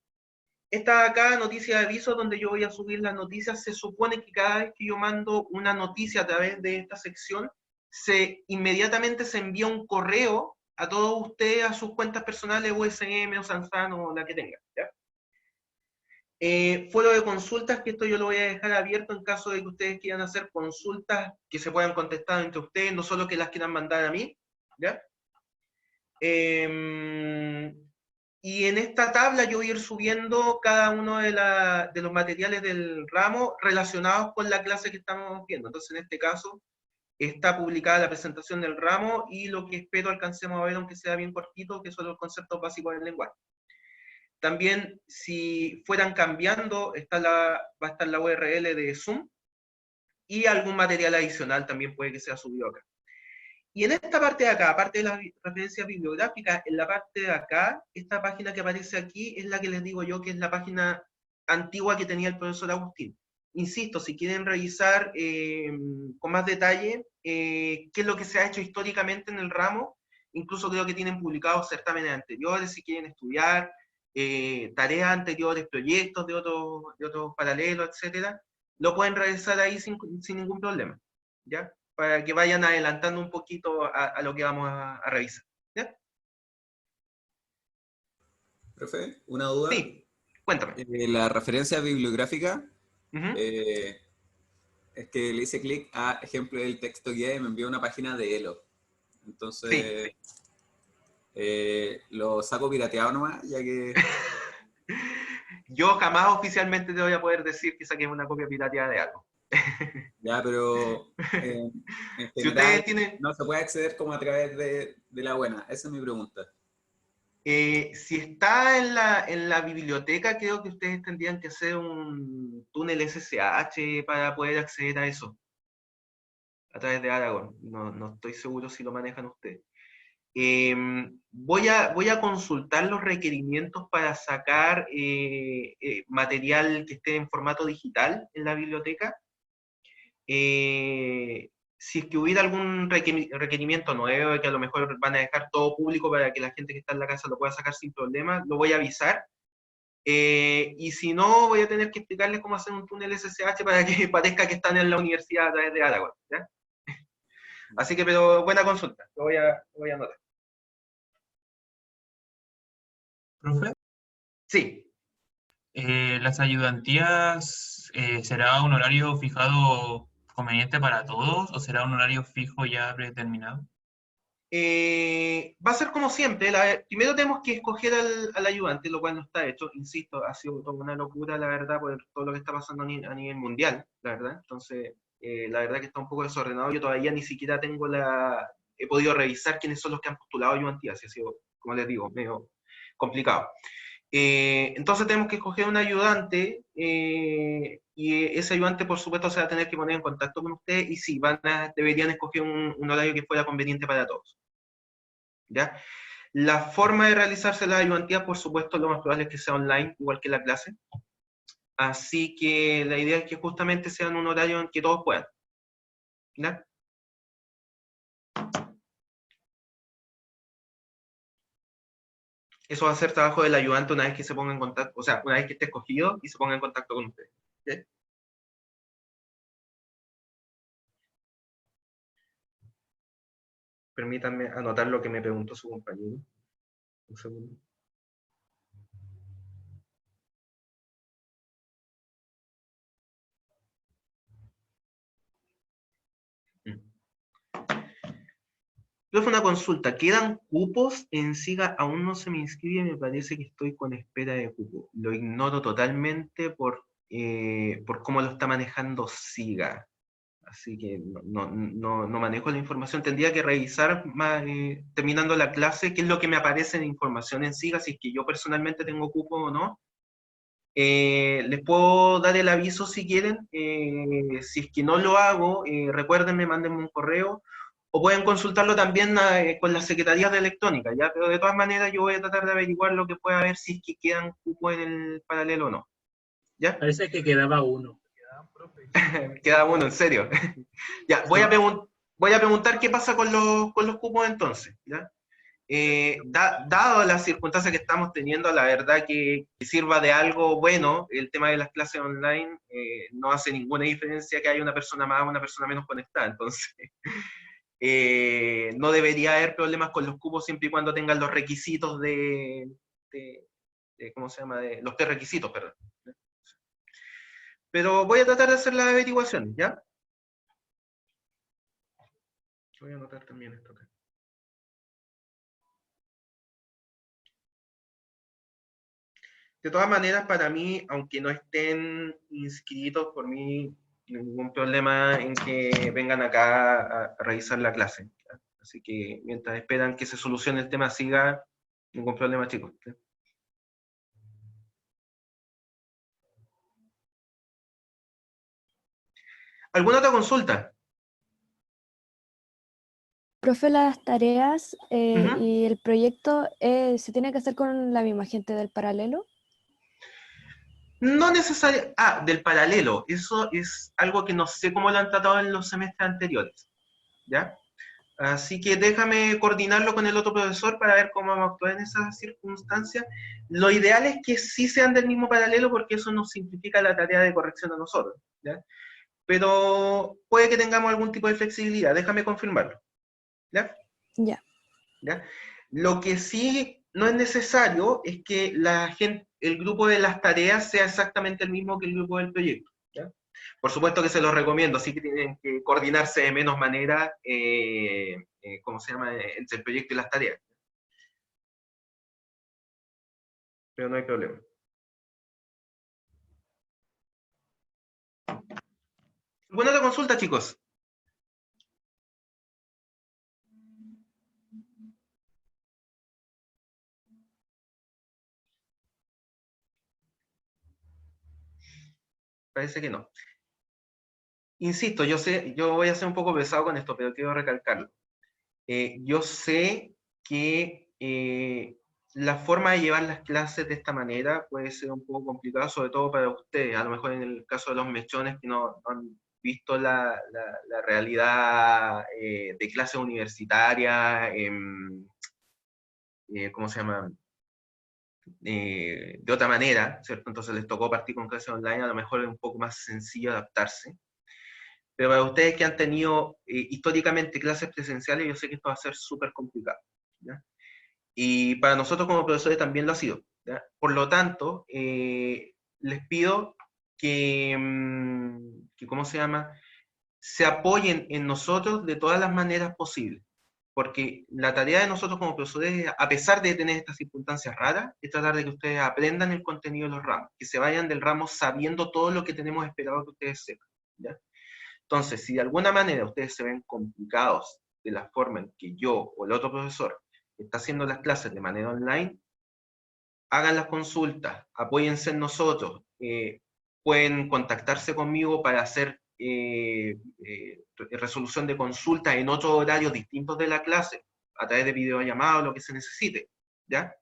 A: Esta acá, noticia de aviso, donde yo voy a subir las noticias. Se supone que cada vez que yo mando una noticia a través de esta sección, inmediatamente se envía un correo a todos ustedes, a sus cuentas personales, USM o Sanzano, o la que tengan, ¿ya? Foro de consultas, que esto yo lo voy a dejar abierto en caso de que ustedes quieran hacer consultas que se puedan contestar entre ustedes, no solo que las quieran mandar a mí, ¿ya? Y en esta tabla yo voy a ir subiendo cada uno de los materiales del ramo relacionados con la clase que estamos viendo. Entonces, en este caso, está publicada la presentación del ramo y lo que espero alcancemos a ver, aunque sea bien cortito, que son los conceptos básicos del lenguaje. También, si fueran cambiando, va a estar la URL de Zoom, y algún material adicional también puede que sea subido acá. Y en esta parte de acá, aparte de las referencias bibliográficas, en la parte de acá, esta página que aparece aquí es la que les digo yo que es la página antigua que tenía el profesor Agustín. Insisto, si quieren revisar con más detalle qué es lo que se ha hecho históricamente en el ramo, incluso creo que tienen publicados certámenes anteriores, si quieren estudiar, tareas anteriores, proyectos de otros paralelos, etcétera, lo pueden realizar ahí sin ningún problema, ¿ya? Para que vayan adelantando un poquito a lo que vamos a revisar, ¿ya?
H: Profe, una duda.
A: Sí, cuéntame.
H: La referencia bibliográfica,
A: Ujú.
H: es que le hice clic a ejemplo del texto guía y me envió una página de Elo. Entonces, lo saco pirateado nomás, ya que...
A: Yo jamás oficialmente te voy a poder decir que saques una copia pirateada de algo.
H: Ya, pero en
A: Si
H: general
A: ustedes tienen,
H: no se puede acceder como a través de la buena. Esa es mi pregunta.
A: si está en la biblioteca, creo que ustedes tendrían que hacer un túnel SSH para poder acceder a eso, a través de Aragon. No estoy seguro si lo manejan ustedes. Voy a consultar los requerimientos para sacar material que esté en formato digital en la biblioteca. Si es que hubiera algún requerimiento nuevo, que a lo mejor van a dejar todo público para que la gente que está en la casa lo pueda sacar sin problema, lo voy a avisar. Y si no, voy a tener que explicarles cómo hacer un túnel SSH para que parezca que están en la universidad a través de Aragón, ¿ya? Así que, pero buena consulta, lo voy a anotar.
G: Profe,
A: Sí.
G: ¿las ayudantías será un horario fijado conveniente para todos o será un horario fijo ya predeterminado?
A: Va a ser como siempre. Primero tenemos que escoger al ayudante, lo cual no está hecho. Insisto, ha sido toda una locura, la verdad, por todo lo que está pasando a nivel mundial, la verdad. Entonces, la verdad que está un poco desordenado. Yo todavía ni siquiera he podido revisar quiénes son los que han postulado ayudantías. Ha sido, como les digo, medio complicado. Entonces tenemos que escoger un ayudante, y ese ayudante, por supuesto, se va a tener que poner en contacto con ustedes, y sí, deberían escoger un horario que fuera conveniente para todos, ¿ya? La forma de realizarse la ayudantía, por supuesto, lo más probable es que sea online, igual que la clase. Así que la idea es que justamente sea en un horario en que todos puedan, ¿ya? Eso va a ser trabajo del ayudante una vez que se ponga en contacto, o sea, una vez que esté escogido y se ponga en contacto con ustedes, ¿sí? Permítanme anotar lo que me preguntó su compañero. Un segundo. Profe, una consulta. ¿Quedan cupos en SIGA? Aún no se me inscribe, me parece que estoy con espera de cupo. Lo ignoro totalmente por cómo lo está manejando SIGA. Así que no manejo la información. Tendría que revisar terminando la clase qué es lo que me aparece de información en SIGA, si es que yo personalmente tengo cupo o no. Les puedo dar el aviso si quieren. Si es que no lo hago, recuérdenme, mándenme un correo, o pueden consultarlo también con las secretarías de electrónica, ¿ya? Pero de todas maneras yo voy a tratar de averiguar lo que pueda haber, si es que quedan cupos en el paralelo o no, ¿ya?
F: Parece que quedaba uno.
A: Queda uno, en serio. Ya, voy a preguntar qué pasa con los cupos entonces, ¿ya? Dado las circunstancias que estamos teniendo, la verdad que sirva de algo bueno el tema de las clases online, no hace ninguna diferencia que haya una persona más o una persona menos conectada, entonces no debería haber problemas con los cupos siempre y cuando tengan los requisitos ¿cómo se llama? Los prerequisitos, perdón. Pero voy a tratar de hacer las averiguaciones, ¿ya? Voy a anotar también esto acá. De todas maneras, para mí, aunque no estén inscritos, por mí, ningún problema en que vengan acá a revisar la clase, ¿ya? Así que mientras esperan que se solucione el tema, siga, ningún problema, chicos, ¿ya? ¿Alguna otra consulta?
I: Profe, las tareas
A: Ujú.
I: y el proyecto se tiene que hacer con la misma gente del paralelo.
A: No necesariamente. Del paralelo. Eso es algo que no sé cómo lo han tratado en los semestres anteriores, ¿ya? Así que déjame coordinarlo con el otro profesor para ver cómo vamos a actuar en esas circunstancias. Lo ideal es que sí sean del mismo paralelo, porque eso nos simplifica la tarea de corrección a nosotros, ¿ya? Pero puede que tengamos algún tipo de flexibilidad. Déjame confirmarlo, ¿ya?
I: Ya.
A: ¿Ya? Lo que sí no es necesario es que el grupo de las tareas sea exactamente el mismo que el grupo del proyecto, ¿ya? Por supuesto que se los recomiendo, sí que tienen que coordinarse de menos manera, ¿cómo se llama?, entre el proyecto y las tareas. Pero no hay problema. ¿Alguna otra consulta, chicos? Parece que no. Insisto, yo sé, yo voy a ser un poco pesado con esto, pero quiero recalcarlo. Yo sé que la forma de llevar las clases de esta manera puede ser un poco complicada, sobre todo para ustedes. A lo mejor en el caso de los mechones que no han visto la realidad de clase universitaria, ¿cómo se llama? De otra manera, ¿cierto? Entonces les tocó partir con clases online, a lo mejor es un poco más sencillo adaptarse. Pero para ustedes que han tenido históricamente clases presenciales, yo sé que esto va a ser súper complicado, ¿ya? Y para nosotros como profesores también lo ha sido, ¿ya? Por lo tanto, les pido que, ¿cómo se llama?, se apoyen en nosotros de todas las maneras posibles. Porque la tarea de nosotros como profesores, a pesar de tener estas circunstancias raras, es tratar de que ustedes aprendan el contenido de los ramos, que se vayan del ramo sabiendo todo lo que tenemos esperado que ustedes sepan, ¿ya? Entonces, si de alguna manera ustedes se ven complicados de la forma en que yo o el otro profesor está haciendo las clases de manera online, hagan las consultas, apóyense en nosotros, pueden contactarse conmigo para hacer resolución de consultas en otros horarios distintos de la clase, a través de videollamada o lo que se necesite, ¿ya?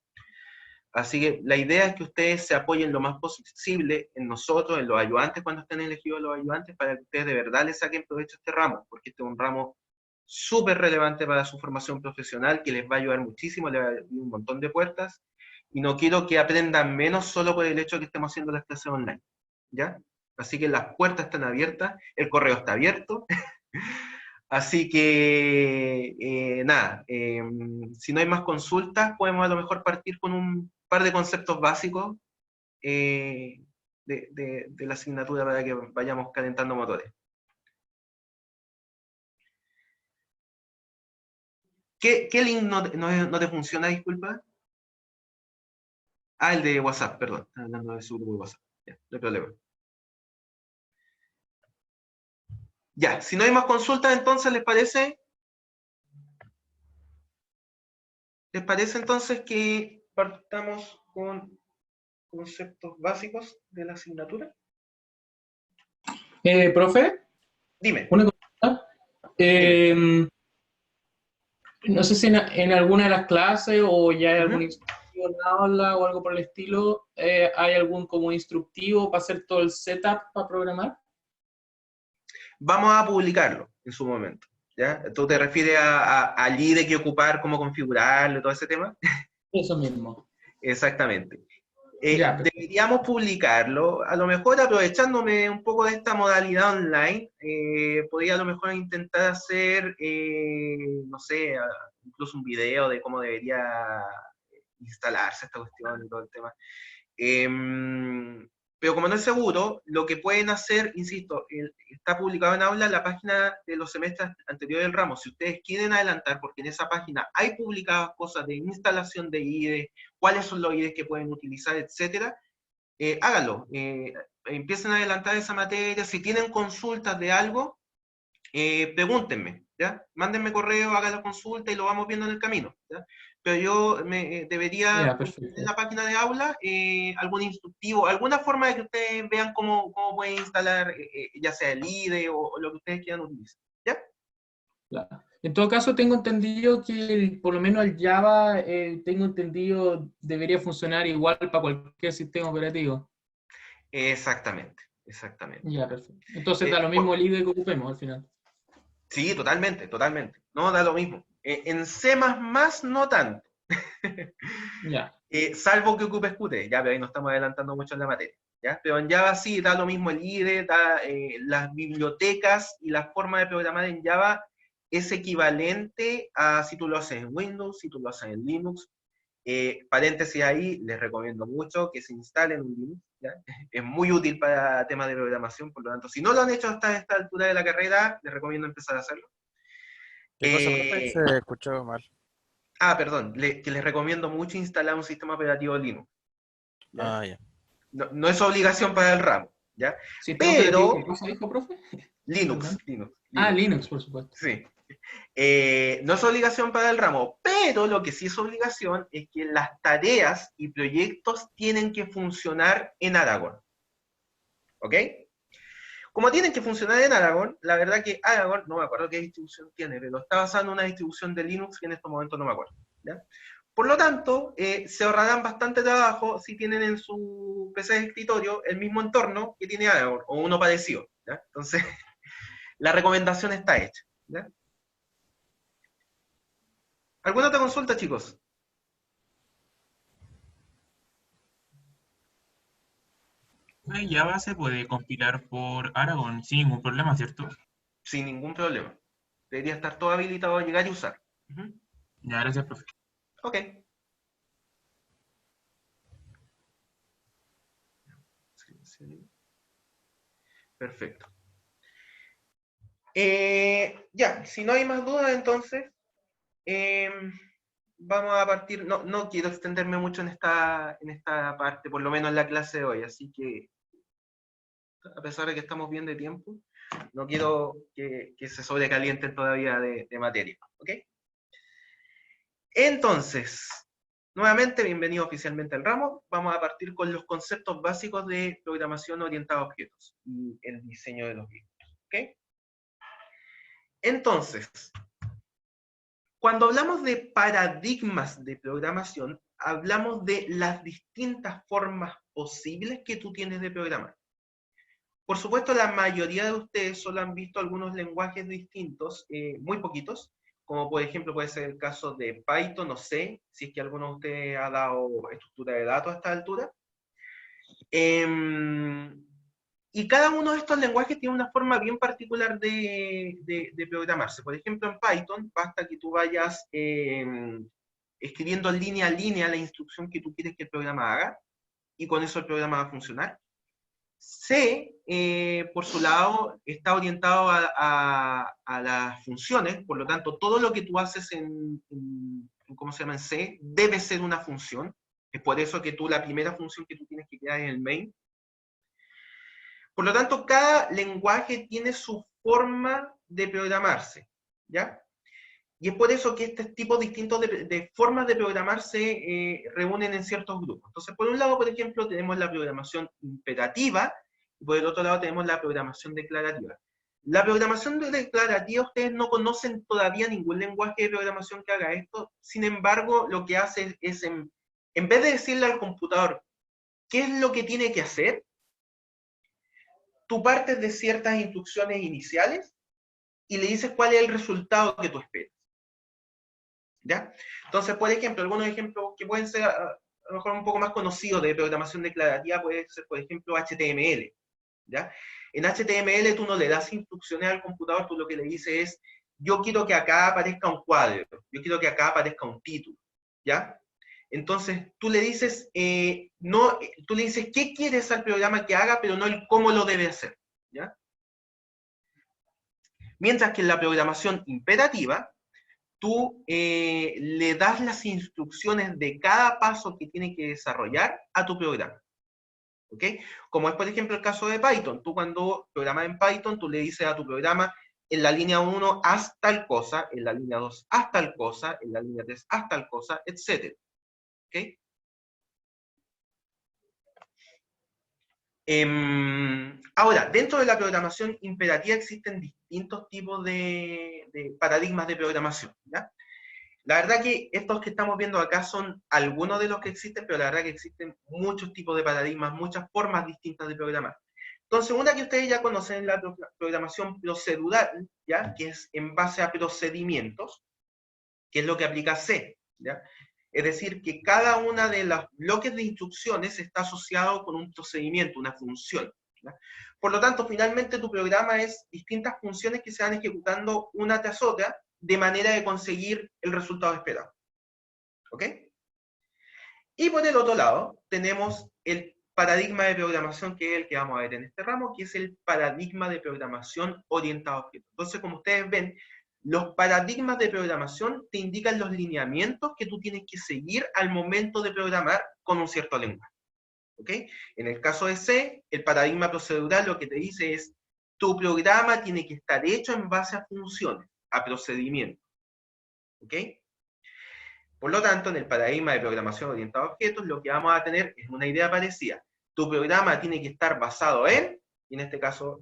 A: Así que la idea es que ustedes se apoyen lo más posible en nosotros, en los ayudantes, cuando estén elegidos los ayudantes, para que ustedes de verdad les saquen provecho a este ramo, porque este es un ramo súper relevante para su formación profesional, que les va a ayudar muchísimo, les va a abrir un montón de puertas, y no quiero que aprendan menos solo por el hecho de que estemos haciendo las clases online, ¿ya? Así que las puertas están abiertas, el correo está abierto, así que, nada, si no hay más consultas, podemos a lo mejor partir con un par de conceptos básicos de la asignatura para que vayamos calentando motores. ¿Qué link no te funciona, disculpa? El de WhatsApp, perdón. Estaba hablando de su grupo de WhatsApp. Ya, no hay problema. Ya, si no hay más consultas, entonces, ¿les parece? ¿Les parece entonces que partamos con conceptos básicos de la asignatura.
J: Profe,
A: Dime.
J: una cosa. No sé si en alguna de las clases o ya hay algún instructivo en la aula o algo por el estilo, ¿hay algún como instructivo para hacer todo el setup para programar?
A: Vamos a publicarlo en su momento, ¿ya? ¿Tú te refieres al IDE que ocupar, cómo configurarlo y todo ese tema?
J: Eso mismo.
A: Exactamente.
J: Ya, perfecto.
A: Deberíamos publicarlo, a lo mejor aprovechándome un poco de esta modalidad online, podría a lo mejor intentar hacer, no sé, incluso un video de cómo debería instalarse esta cuestión y todo el tema. Pero como no es seguro, lo que pueden hacer, insisto, está publicado en Aula la página de los semestres anteriores del ramo. Si ustedes quieren adelantar, porque en esa página hay publicadas cosas de instalación de IDE, cuáles son los IDEs que pueden utilizar, etcétera, háganlo. Empiecen a adelantar esa materia. Si tienen consultas de algo, pregúntenme, ¿ya? Mándenme correo, hagan la consulta y lo vamos viendo en el camino, ¿ya? Pero yo debería en la página de Aula algún instructivo, alguna forma de que ustedes vean cómo pueden instalar, ya sea el IDE o lo que ustedes quieran utilizar, ¿ya?
J: Claro. En todo caso, tengo entendido que por lo menos el Java, tengo entendido, debería funcionar igual para cualquier sistema operativo.
A: Exactamente, exactamente.
J: Ya, perfecto. Entonces da lo mismo el IDE que ocupemos al final.
A: Sí, totalmente, totalmente. No, da lo mismo. En C++ no tanto.
J: Ya.
A: Salvo que ocupes Qt, ya, pero ahí no estamos adelantando mucho en la materia, ¿ya? Pero en Java sí, da lo mismo el IDE, las bibliotecas y la forma de programar en Java es equivalente a si tú lo haces en Windows, si tú lo haces en Linux. Paréntesis ahí, les recomiendo mucho que se instalen un Linux, ¿ya? Es muy útil para temas de programación, por lo tanto, si no lo han hecho hasta esta altura de la carrera, les recomiendo empezar a hacerlo.
D: ¿Qué cosa, profe? Se escuchó mal.
A: Perdón, que les recomiendo mucho instalar un sistema operativo Linux, ¿ya?
D: Ya.
A: No es obligación para el ramo, ¿ya?
J: ¿Sistema operativo qué cosa dijo, profe?
A: Linux.
J: Linux, por supuesto.
A: Sí. No es obligación para el ramo, pero lo que sí es obligación es que las tareas y proyectos tienen que funcionar en Aragon. ¿Ok? Como tienen que funcionar en Aragon, la verdad que Aragon, no me acuerdo qué distribución tiene, pero está basado en una distribución de Linux que en estos momentos no me acuerdo, ¿ya? Por lo tanto, se ahorrarán bastante trabajo si tienen en su PC de escritorio el mismo entorno que tiene Aragon, o uno parecido, ¿ya? Entonces, la recomendación está hecha, ¿ya? ¿Alguna otra consulta, chicos?
G: Java se puede compilar por Aragon sin ningún problema, ¿cierto?
A: Sin ningún problema. Debería estar todo habilitado a llegar y usar.
G: Ya, gracias, profe.
A: Ok. Perfecto. Ya, si no hay más dudas, entonces, vamos a partir. No quiero extenderme mucho en esta parte, por lo menos en la clase de hoy, así que, a pesar de que estamos bien de tiempo, no quiero que se sobrecalienten todavía de materia, ¿ok? Entonces, nuevamente, bienvenido oficialmente al ramo. Vamos a partir con los conceptos básicos de programación orientada a objetos y el diseño de los vínculos, ¿ok? Entonces, cuando hablamos de paradigmas de programación, hablamos de las distintas formas posibles que tú tienes de programar. Por supuesto, la mayoría de ustedes solo han visto algunos lenguajes distintos, muy poquitos, como por ejemplo puede ser el caso de Python o C, si es que alguno de ustedes ha dado estructura de datos a esta altura. Y cada uno de estos lenguajes tiene una forma bien particular de programarse. Por ejemplo, en Python, basta que tú vayas escribiendo línea a línea la instrucción que tú quieres que el programa haga, y con eso el programa va a funcionar. C, por su lado, está orientado a las funciones, por lo tanto, todo lo que tú haces ¿cómo se llama? En C, debe ser una función. Es por eso que la primera función que tú tienes que crear es el main. Por lo tanto, cada lenguaje tiene su forma de programarse, ¿ya? Y es por eso que este tipo distintos de formas de programar se reúnen en ciertos grupos. Entonces, por un lado, por ejemplo, tenemos la programación imperativa, y por el otro lado tenemos la programación declarativa. La programación declarativa, ustedes no conocen todavía ningún lenguaje de programación que haga esto, sin embargo, lo que hace es, en vez de decirle al computador qué es lo que tiene que hacer, tú partes de ciertas instrucciones iniciales y le dices cuál es el resultado que tú esperas. ¿Ya? Entonces, por ejemplo, algunos ejemplos que pueden ser a lo mejor un poco más conocidos de programación declarativa puede ser, por ejemplo, HTML. ¿Ya? En HTML tú no le das instrucciones al computador, tú lo que le dices es, yo quiero que acá aparezca un cuadro, yo quiero que acá aparezca un título. ¿Ya? Entonces, tú le dices, tú le dices qué quieres al programa que haga, pero no el cómo lo debe hacer. ¿Ya? Mientras que en la programación imperativa, tú le das las instrucciones de cada paso que tiene que desarrollar a tu programa. ¿Ok? Como es, por ejemplo, el caso de Python. Tú cuando programas en Python, tú le dices a tu programa, en la línea 1 haz tal cosa, en la línea 2 haz tal cosa, en la línea 3 haz tal cosa, etc. ¿Ok? Ahora, dentro de la programación imperativa existen distintos tipos de paradigmas de programación, ¿ya? La verdad que estos que estamos viendo acá son algunos de los que existen, pero la verdad que existen muchos tipos de paradigmas, muchas formas distintas de programar. Entonces, una que ustedes ya conocen es la programación procedural, ¿ya? Que es en base a procedimientos, que es lo que aplica C, ¿ya? Es decir, que cada una de los bloques de instrucciones está asociado con un procedimiento, una función, ¿ya? Por lo tanto, finalmente tu programa es distintas funciones que se van ejecutando una tras otra, de manera de conseguir el resultado esperado. ¿Ok? Y por el otro lado, tenemos el paradigma de programación, que es el que vamos a ver en este ramo, que es el paradigma de programación orientado a objetos. Entonces, como ustedes ven, los paradigmas de programación te indican los lineamientos que tú tienes que seguir al momento de programar con un cierto lenguaje. ¿Ok? En el caso de C, el paradigma procedural lo que te dice es, tu programa tiene que estar hecho en base a funciones, a procedimientos. ¿Ok? Por lo tanto, en el paradigma de programación orientada a objetos, lo que vamos a tener es una idea parecida. Tu programa tiene que estar basado en, y en este caso,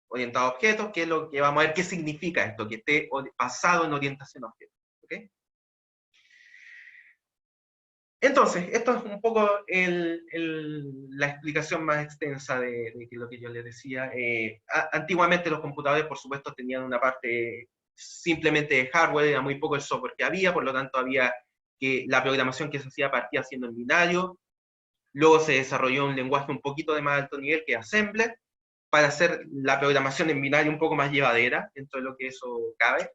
A: orientado a objetos, que es lo que vamos a ver qué significa esto, que esté basado en orientación a objetos. ¿Ok? Entonces, esto es un poco la explicación más extensa de lo que yo les decía. Antiguamente los computadores, por supuesto, tenían una parte simplemente de hardware, era muy poco el software que había, por lo tanto había que la programación que se hacía partía siendo en binario. Luego se desarrolló un lenguaje un poquito de más alto nivel, que es Assembler, para hacer la programación en binario un poco más llevadera, dentro de lo que eso cabe.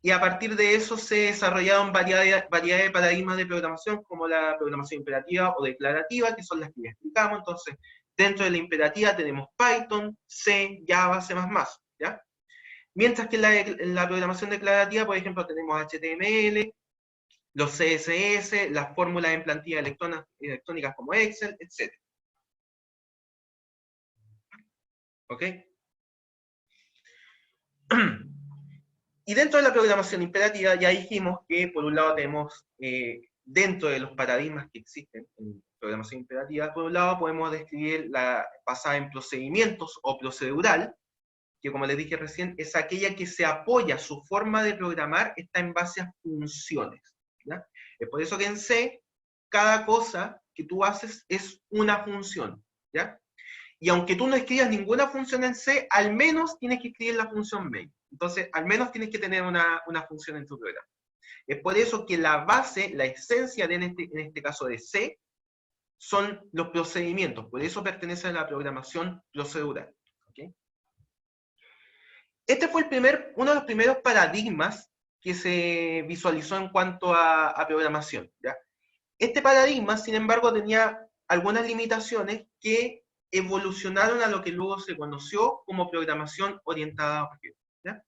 A: Y a partir de eso se desarrollaron variedad de paradigmas de programación, como la programación imperativa o declarativa, que son las que ya explicamos. Entonces, dentro de la imperativa tenemos Python, C, Java, C++, ¿ya? Mientras que en la programación declarativa, por ejemplo, tenemos HTML, los CSS, las fórmulas en plantillas electrónicas como Excel, etc. ¿Ok? Y dentro de la programación imperativa ya dijimos que por un lado tenemos, dentro de los paradigmas que existen en programación imperativa, por un lado podemos describir la basada en procedimientos o procedural, que como les dije recién, es aquella que se apoya, su forma de programar está en base a funciones, ¿ya? Es por eso que en C, cada cosa que tú haces es una función, ¿ya? Y aunque tú no escribas ninguna función en C, al menos tienes que escribir la función main. Entonces, al menos tienes que tener una función en tu programa. Es por eso que la base, la esencia de en este caso de C, son los procedimientos. Por eso pertenece a la programación procedural. ¿Okay? Este fue uno de los primeros paradigmas que se visualizó en cuanto a programación, ¿ya? Este paradigma, sin embargo, tenía algunas limitaciones que evolucionaron a lo que luego se conoció como programación orientada a objetos, ¿ya?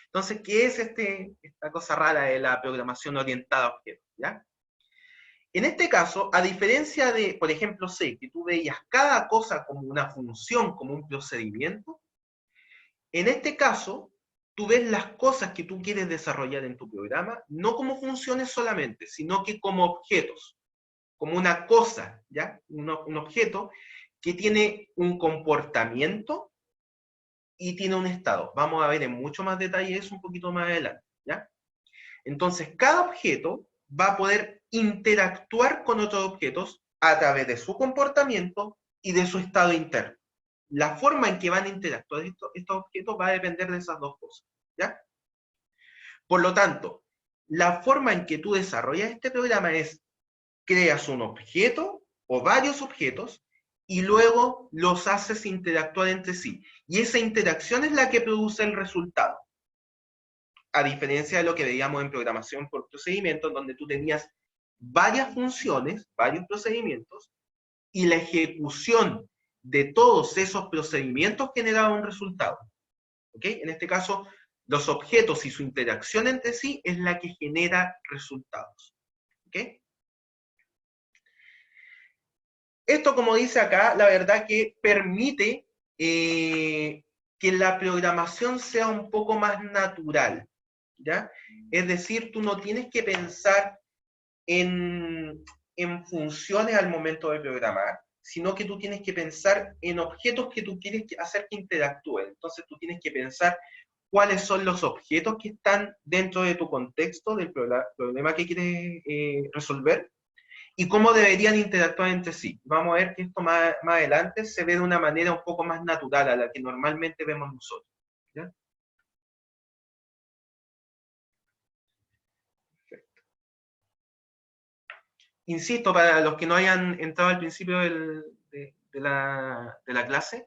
A: Entonces, ¿qué es esta cosa rara de la programación orientada a objetos, ¿ya? En este caso, a diferencia de, por ejemplo, C, que tú veías cada cosa como una función, como un procedimiento, en este caso, tú ves las cosas que tú quieres desarrollar en tu programa, no como funciones solamente, sino que como objetos, como una cosa, ¿ya? Un objeto que tiene un comportamiento y tiene un estado. Vamos a ver en mucho más detalle eso un poquito más adelante, ¿ya? Entonces, cada objeto va a poder interactuar con otros objetos a través de su comportamiento y de su estado interno. La forma en que van a interactuar estos objetos va a depender de esas dos cosas, ¿ya? Por lo tanto, la forma en que tú desarrollas este programa es, creas un objeto o varios objetos y luego los haces interactuar entre sí. Y esa interacción es la que produce el resultado. A diferencia de lo que veíamos en programación por procedimientos, donde tú tenías varias funciones, varios procedimientos, y la ejecución de todos esos procedimientos generaba un resultado. ¿Ok? En este caso, los objetos y su interacción entre sí es la que genera resultados. ¿Ok? Esto, como dice acá, la verdad que permite que la programación sea un poco más natural, ¿ya? Es decir, tú no tienes que pensar en funciones al momento de programar, sino que tú tienes que pensar en objetos que tú quieres hacer que interactúen. Entonces tú tienes que pensar cuáles son los objetos que están dentro de tu contexto, del problema que quieres resolver, y cómo deberían interactuar entre sí. Vamos a ver que esto más adelante se ve de una manera un poco más natural a la que normalmente vemos nosotros, ¿ya? Perfecto. Insisto, para los que no hayan entrado al principio de la clase,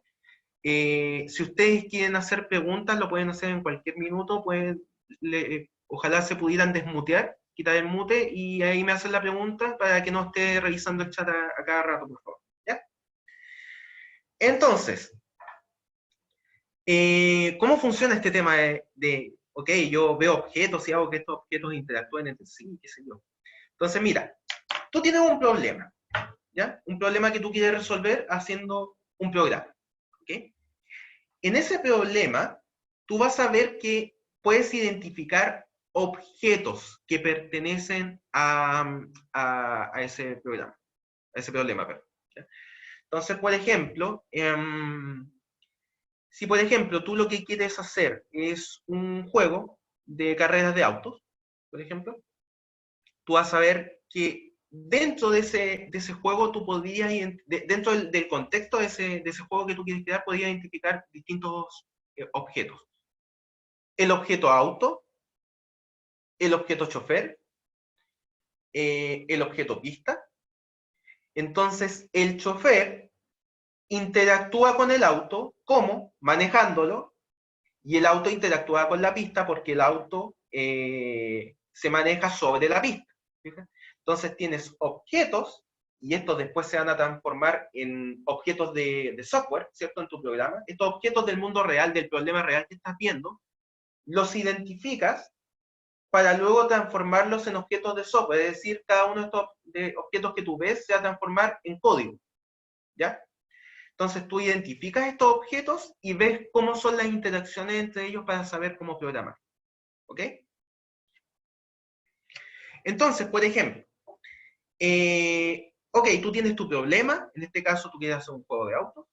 A: si ustedes quieren hacer preguntas, lo pueden hacer en cualquier minuto, ojalá se pudieran desmutear, quitar el mute, y ahí me hacen la pregunta para que no esté revisando el chat a cada rato, por favor. ¿Ya? Entonces, ¿cómo funciona este tema ok, yo veo objetos y hago que estos objetos interactúen entre sí, qué sé yo? Entonces, mira, tú tienes un problema, ¿ya? Un problema que tú quieres resolver haciendo un programa, ¿ok? En ese problema, tú vas a ver que puedes identificar objetos que pertenecen a ese programa, a ese problema, perdón, ¿ya? Entonces, por ejemplo, si por ejemplo tú lo que quieres hacer es un juego de carreras de autos, por ejemplo, tú vas a ver que dentro de ese juego tú podrías, dentro del contexto de ese juego que tú quieres crear, podrías identificar distintos objetos. El objeto auto, el objeto chofer, el objeto pista. Entonces, el chofer interactúa con el auto, ¿cómo? Manejándolo, y el auto interactúa con la pista porque el auto se maneja sobre la pista. ¿Fíjate? Entonces tienes objetos, y estos después se van a transformar en objetos de software, ¿cierto? En tu programa. Estos objetos del mundo real, del problema real que estás viendo, los identificas para luego transformarlos en objetos de software. Es decir, cada uno de estos objetos que tú ves se va a transformar en código, ¿ya? Entonces tú identificas estos objetos y ves cómo son las interacciones entre ellos para saber cómo programar. ¿Ok? Entonces, por ejemplo, ok, tú tienes tu problema, en este caso tú quieres hacer un juego de autos.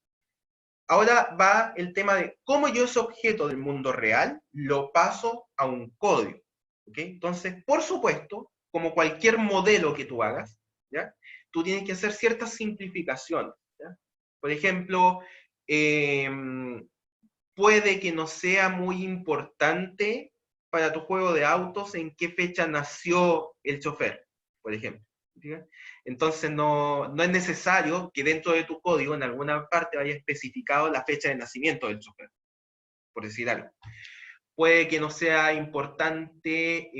A: Ahora va el tema de cómo yo ese objeto del mundo real lo paso a un código. ¿Ok? Entonces, por supuesto, como cualquier modelo que tú hagas, ¿ya? Tú tienes que hacer ciertas simplificaciones, ¿ya? Por ejemplo, puede que no sea muy importante para tu juego de autos en qué fecha nació el chofer, por ejemplo. ¿Ya? Entonces no es necesario que dentro de tu código en alguna parte vaya especificado la fecha de nacimiento del chofer, por decir algo. Puede que no sea importante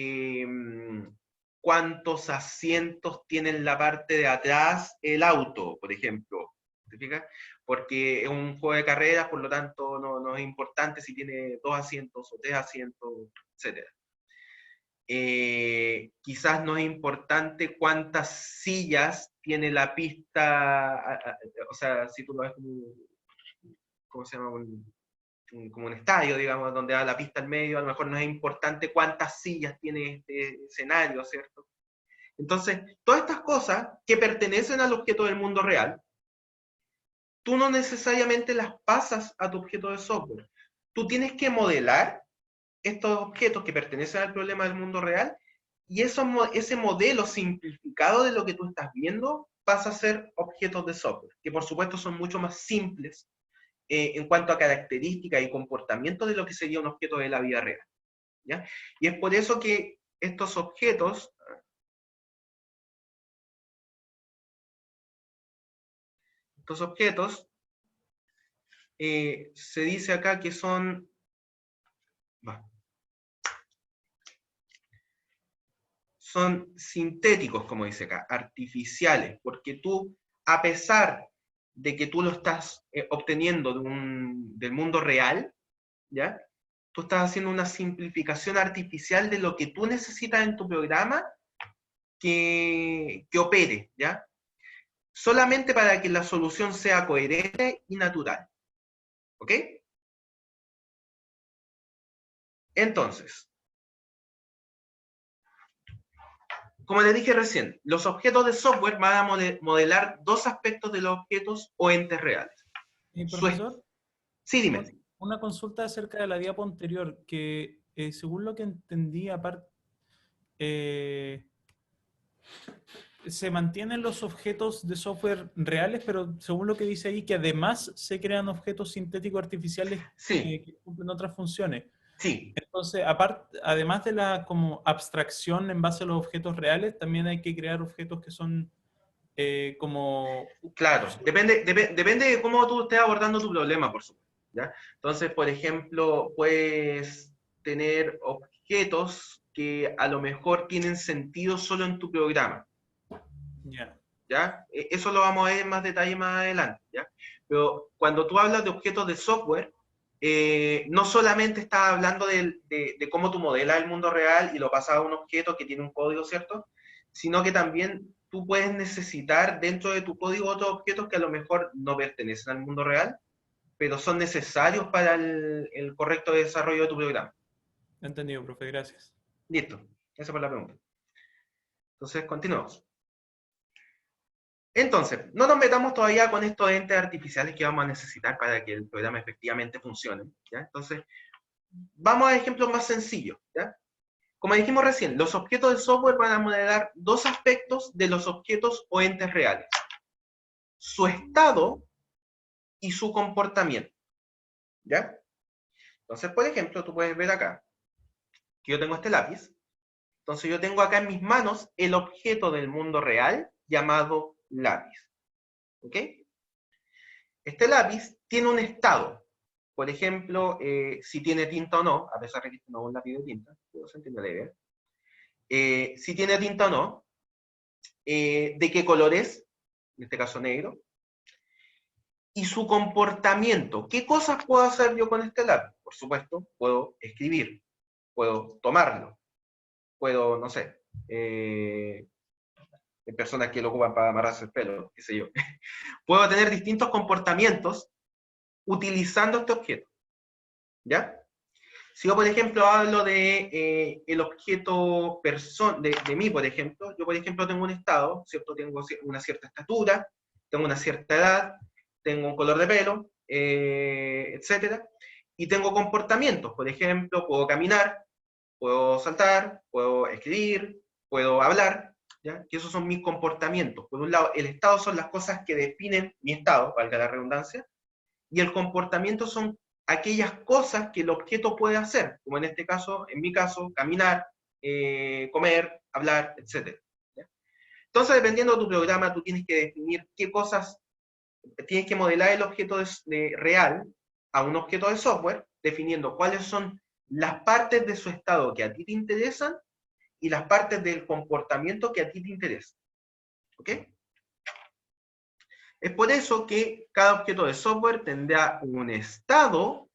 A: cuántos asientos tiene en la parte de atrás el auto, por ejemplo. ¿Te fijas? Porque es un juego de carreras, por lo tanto no es importante si tiene 2 asientos o 3 asientos, etc. Quizás no es importante cuántas sillas tiene la pista, o sea, si tú lo ves como, ¿cómo se llama? como un estadio, digamos, donde va la pista al medio, a lo mejor no es importante cuántas sillas tiene este escenario, ¿cierto? Entonces, todas estas cosas que pertenecen al objeto del mundo real, tú no necesariamente las pasas a tu objeto de software. Tú tienes que modelar estos objetos que pertenecen al problema del mundo real, y ese modelo simplificado de lo que tú estás viendo pasa a ser objetos de software, que por supuesto son mucho más simples en cuanto a características y comportamiento de lo que sería un objeto de la vida real, ¿ya? Y es por eso que estos objetos, se dice acá que son, son sintéticos, como dice acá, artificiales, porque tú, a pesar de que tú lo estás obteniendo del mundo real, ¿ya? Tú estás haciendo una simplificación artificial de lo que tú necesitas en tu programa que opere, ¿ya? Solamente para que la solución sea coherente y natural. ¿Ok? Entonces, como les dije recién, los objetos de software van a modelar dos aspectos de los objetos o entes reales.
C: Profesor,
A: sí, dime.
C: Una consulta acerca de la diapo anterior, que según lo que entendí, aparte, se mantienen los objetos de software reales, pero según lo que dice ahí, que además se crean objetos sintéticos artificiales que cumplen otras funciones.
A: Sí.
C: Entonces, además de la como abstracción en base a los objetos reales, también hay que crear objetos que son como...
A: Claro, depende de cómo tú estés abordando tu problema, por supuesto, ¿ya? Entonces, por ejemplo, puedes tener objetos que a lo mejor tienen sentido solo en tu programa. ¿Ya? Eso lo vamos a ver en más detalle más adelante, ¿ya? Pero cuando tú hablas de objetos de software, no solamente estás hablando de cómo tú modelas el mundo real y lo pasas a un objeto que tiene un código, ¿cierto? Sino que también tú puedes necesitar dentro de tu código otros objetos que a lo mejor no pertenecen al mundo real, pero son necesarios para el correcto desarrollo de tu programa.
C: Entendido, profe, gracias.
A: Listo, esa fue la pregunta. Entonces, continuamos. Entonces, no nos metamos todavía con estos entes artificiales que vamos a necesitar para que el programa efectivamente funcione, ¿ya? Entonces, vamos a ejemplos más sencillos, ¿ya? Como dijimos recién, los objetos de software van a modelar dos aspectos de los objetos o entes reales: su estado y su comportamiento, ¿ya? Entonces, por ejemplo, tú puedes ver acá que yo tengo este lápiz. Entonces, yo tengo acá en mis manos el objeto del mundo real llamado lápiz. ¿Ok? Este lápiz tiene un estado. Por ejemplo, si tiene tinta o no, a pesar de que no es un lápiz de tinta, pero se entiende la idea. Si tiene tinta o no, de qué color es, en este caso negro, y su comportamiento. ¿Qué cosas puedo hacer yo con este lápiz? Por supuesto, puedo escribir, puedo tomarlo, puedo, no sé, personas que lo ocupan para amarrarse el pelo, qué sé yo. Puedo tener distintos comportamientos utilizando este objeto, ¿ya? Si yo, por ejemplo, hablo de el objeto de mí, por ejemplo, yo, por ejemplo, tengo un estado, ¿cierto? Tengo una cierta estatura, tengo una cierta edad, tengo un color de pelo, etcétera, y tengo comportamientos, por ejemplo, puedo caminar, puedo saltar, puedo escribir, puedo hablar, ¿ya? Que esos son mis comportamientos. Por un lado, el estado son las cosas que definen mi estado, valga la redundancia, y el comportamiento son aquellas cosas que el objeto puede hacer, como en este caso, en mi caso, caminar, comer, hablar, etc. ¿Ya? Entonces, dependiendo de tu programa, tú tienes que definir qué cosas, tienes que modelar el objeto real a un objeto de software, definiendo cuáles son las partes de su estado que a ti te interesan y las partes del comportamiento que a ti te interesan. ¿Ok? Es por eso que cada objeto de software tendrá un estado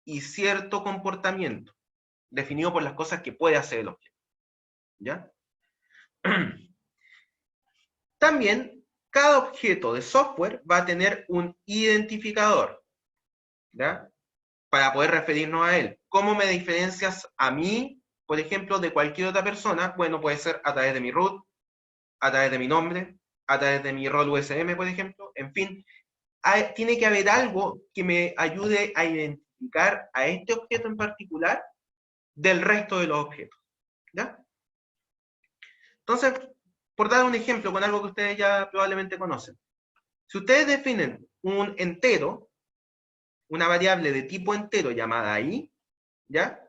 A: y cierto comportamiento, definido por las cosas que puede hacer el objeto. ¿Ya? También, cada objeto de software va a tener un identificador. ¿Ya? para poder referirnos a él. ¿Cómo me diferencias a mí, por ejemplo, de cualquier otra persona? Bueno, puede ser a través de mi root, a través de mi nombre, a través de mi rol USM, por ejemplo. En fin, tiene que haber algo que me ayude a identificar a este objeto en particular del resto de los objetos. ¿Ya? Entonces, por dar un ejemplo con algo que ustedes ya probablemente conocen. Si ustedes definen un entero, una variable de tipo entero llamada i, ¿ya?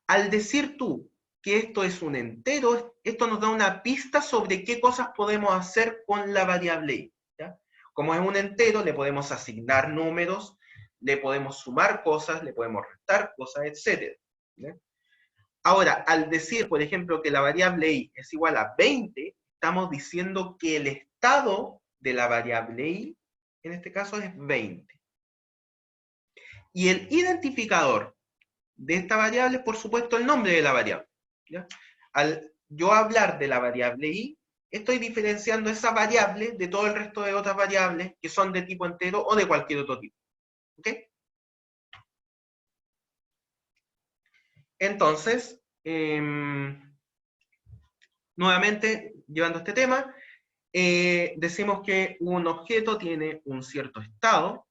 A: Al decir tú que esto es un entero, esto nos da una pista sobre qué cosas podemos hacer con la variable i, ¿ya? Como es un entero, le podemos asignar números, le podemos sumar cosas, le podemos restar cosas, etc. ¿Ya? Ahora, al decir, por ejemplo, que la variable i es igual a 20, estamos diciendo que el estado de la variable i, en este caso, es 20. Y el identificador de esta variable es, por supuesto, el nombre de la variable. ¿Ya? Al yo hablar de la variable i, estoy diferenciando esa variable de todo el resto de otras variables que son de tipo entero o de cualquier otro tipo. ¿Ok? Entonces, nuevamente, llevando este tema, decimos que un objeto tiene un cierto estado,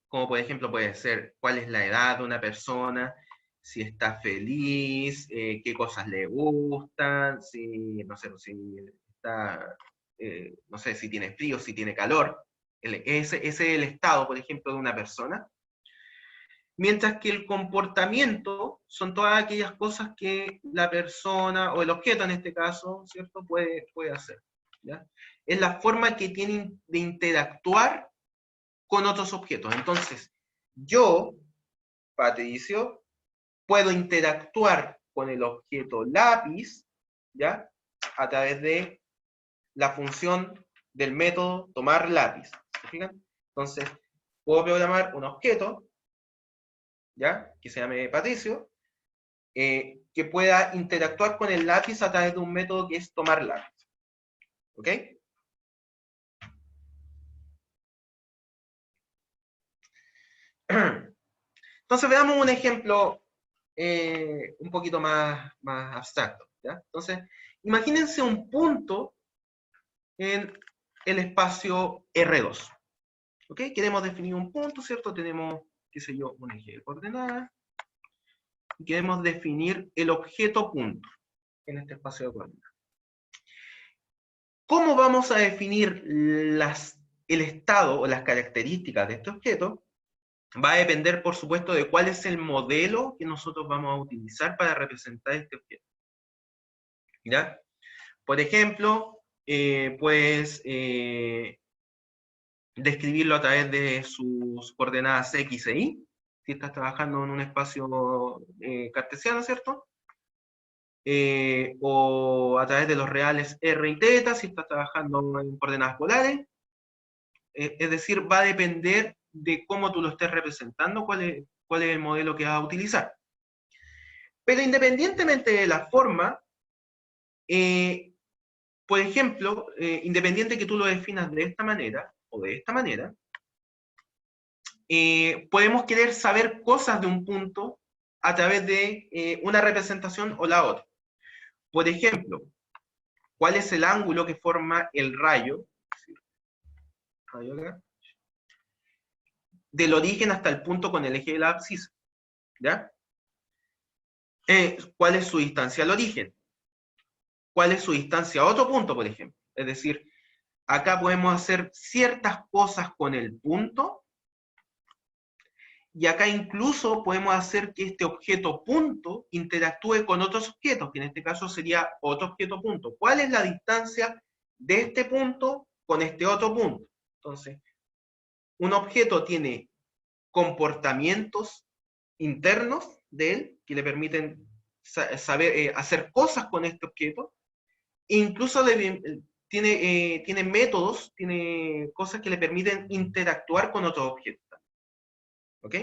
A: como por ejemplo puede ser cuál es la edad de una persona, si está feliz, qué cosas le gustan, si, no sé, si está, no sé, si tiene frío, si tiene calor. Ese es el estado, por ejemplo, de una persona. Mientras que el comportamiento son todas aquellas cosas que la persona, o el objeto en este caso, ¿cierto?, puede hacer. ¿Ya? Es la forma que tienen de interactuar con otros objetos. Entonces, yo, Patricio, puedo interactuar con el objeto lápiz, ¿ya?, a través de la función del método tomar lápiz. ¿Se fijan? Entonces, puedo programar un objeto, ¿ya?, que se llame Patricio, que pueda interactuar con el lápiz a través de un método que es tomar lápiz. ¿Ok? Entonces veamos un ejemplo un poquito más abstracto. ¿Ya? Entonces, imagínense un punto en el espacio R2. ¿Ok? Queremos definir un punto, ¿cierto? Tenemos, qué sé yo, un eje de coordenadas. Y queremos definir el objeto punto en este espacio de coordenadas. ¿Cómo vamos a definir el estado o las características de este objeto? Va a depender, por supuesto, de cuál es el modelo que nosotros vamos a utilizar para representar este objeto. ¿Ya? Por ejemplo, puedes describirlo a través de sus coordenadas X e Y, si estás trabajando en un espacio cartesiano, ¿cierto? O a través de los reales R y θ, si estás trabajando en coordenadas polares. Es decir, va a depender de cómo tú lo estés representando, cuál es el modelo que vas a utilizar. Pero independientemente de la forma, por ejemplo, independiente que tú lo definas de esta manera o de esta manera, podemos querer saber cosas de un punto a través de una representación o la otra. Por ejemplo, ¿cuál es el ángulo que forma el rayo? Del origen hasta el punto con el eje de la abscisa. ¿Ya? ¿Cuál es su distancia al origen? ¿Cuál es su distancia a otro punto, por ejemplo? Es decir, acá podemos hacer ciertas cosas con el punto, y acá incluso podemos hacer que este objeto punto interactúe con otros objetos, que en este caso sería otro objeto punto. ¿Cuál es la distancia de este punto con este otro punto? Entonces, un objeto tiene comportamientos internos de él que le permiten saber hacer cosas con este objeto, e incluso tiene métodos, tiene cosas que le permiten interactuar con otros objetos. ¿Ok?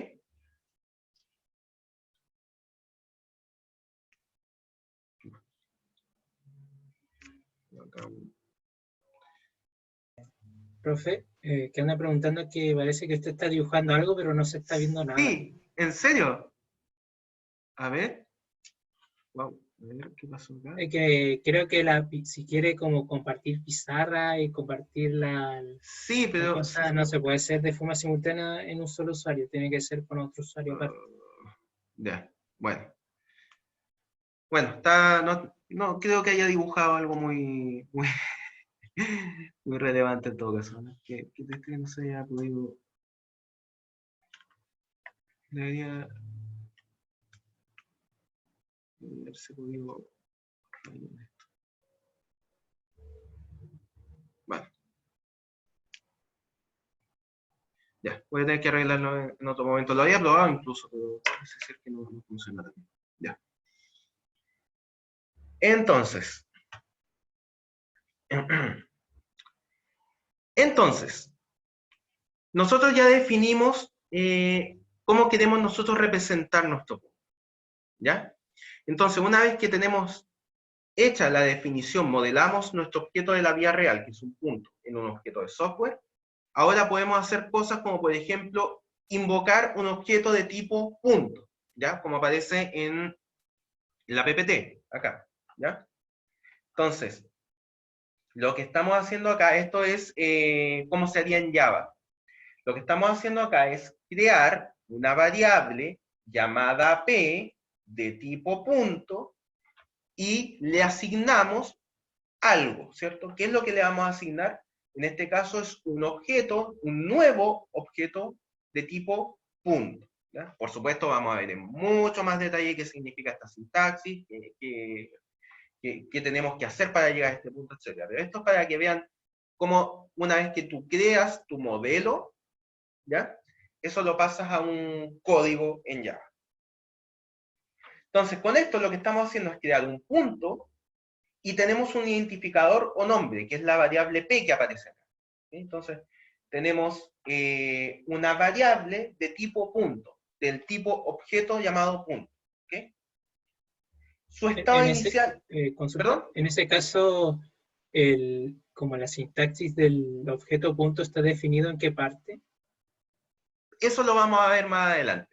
F: Profe, que anda preguntando que parece que usted está dibujando algo, pero no se está viendo nada.
A: Sí, ¿en serio? A ver. Wow, a ver qué pasó acá.
F: Que creo que si quiere como compartir pizarra y compartir la
A: Sí, pero...
F: cosa, no se puede hacer de forma simultánea en un solo usuario, tiene que ser con otro usuario aparte.
A: Ya, bueno. Bueno, está, no creo que haya dibujado algo muy muy relevante en todo caso, ¿no? Que no se haya podido... Debería haberse podido... Bueno. Ya, voy a tener que arreglarlo en otro momento. Lo había probado incluso, pero parece ser que no funciona también. Ya. Entonces, nosotros ya definimos cómo queremos nosotros representar nuestro punto, ¿ya? Entonces, una vez que tenemos hecha la definición, modelamos nuestro objeto de la vida real, que es un punto, en un objeto de software, ahora podemos hacer cosas como, por ejemplo, invocar un objeto de tipo punto, ¿ya? Como aparece en la PPT, acá, ¿ya? Entonces, lo que estamos haciendo acá, esto es cómo se haría en Java. Lo que estamos haciendo acá es crear una variable llamada P de tipo punto y le asignamos algo, ¿cierto? ¿Qué es lo que le vamos a asignar? En este caso es un objeto, un nuevo objeto de tipo punto, ¿ya? Por supuesto vamos a ver en mucho más detalle qué significa esta sintaxis, qué tenemos que hacer para llegar a este punto, etc. Pero esto es para que vean cómo una vez que tú creas tu modelo, ¿ya? Eso lo pasas a un código en Java. Entonces, con esto lo que estamos haciendo es crear un punto y tenemos un identificador o nombre, que es la variable P que aparece acá. ¿Sí? Entonces, tenemos una variable de tipo punto, del tipo objeto llamado punto. ¿Okay? Su estado inicial...
F: ¿Perdón? En ese caso, como la sintaxis del objeto punto está definido en qué parte.
A: Eso lo vamos a ver más adelante.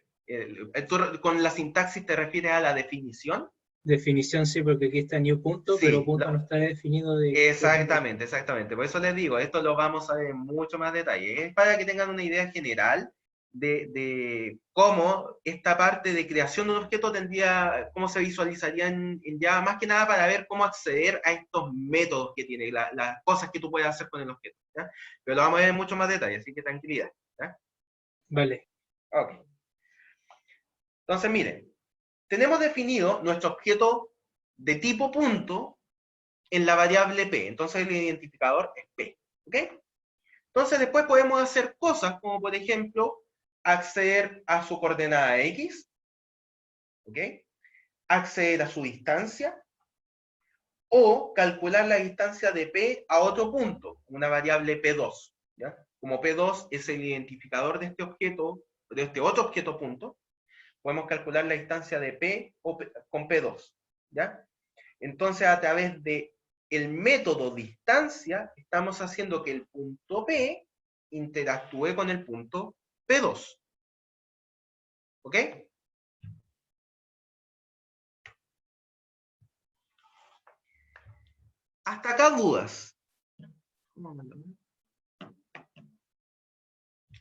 A: ¿Tú con la sintaxis te refieres a la definición?
F: Definición sí, porque aquí está new punto, sí, pero punto no está definido de...
A: Exactamente, exactamente. Por eso les digo, esto lo vamos a ver en mucho más detalle. Es para que tengan una idea general de cómo esta parte de creación de un objeto tendría, cómo se visualizaría en Java, más que nada para ver cómo acceder a estos métodos que tiene, las cosas que tú puedes hacer con el objeto. ¿Ya? Pero lo vamos a ver en mucho más detalle, así que tranquilidad. ¿Ya?
F: Vale.
A: Ok. Entonces, miren, tenemos definido nuestro objeto de tipo punto en la variable P. Entonces el identificador es P. ¿Ok? Entonces después podemos hacer cosas como, por ejemplo, acceder a su coordenada X. ¿Ok? Acceder a su distancia. O calcular la distancia de P a otro punto, una variable P2. ¿Ya? Como P2 es el identificador de este objeto, de este otro objeto punto, podemos calcular la distancia de P con P2, ¿ya? Entonces, a través de el método distancia, estamos haciendo que el punto P interactúe con el punto P2. ¿Ok? Hasta acá dudas.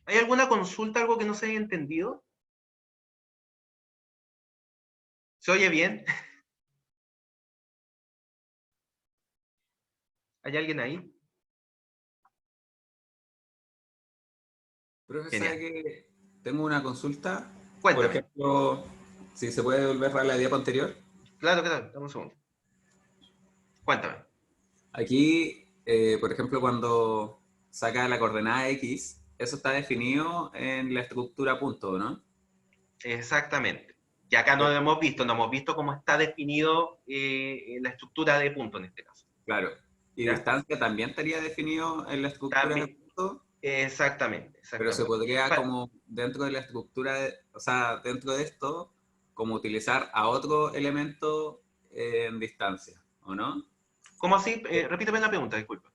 A: ¿Hay alguna consulta, algo que no se haya entendido? ¿Se oye bien? ¿Hay alguien ahí?
H: Profe, ¿sabe que tengo una consulta?
A: Cuéntame.
H: Por ejemplo, si se puede volver a la diapo anterior.
A: Claro, dame un segundo. Cuéntame.
H: Aquí, por ejemplo, cuando saca la coordenada X, eso está definido en la estructura punto, ¿no?
A: Exactamente. Que acá no lo hemos visto cómo está definido la estructura de punto en este caso.
H: Claro. ¿Y
A: ¿ya?
H: Distancia también estaría definido en la estructura de punto?
A: Exactamente.
H: Pero se podría como dentro de la estructura, o sea, dentro de esto, como utilizar a otro elemento en distancia, ¿o no?
A: ¿Cómo así? Repíteme la pregunta, disculpa.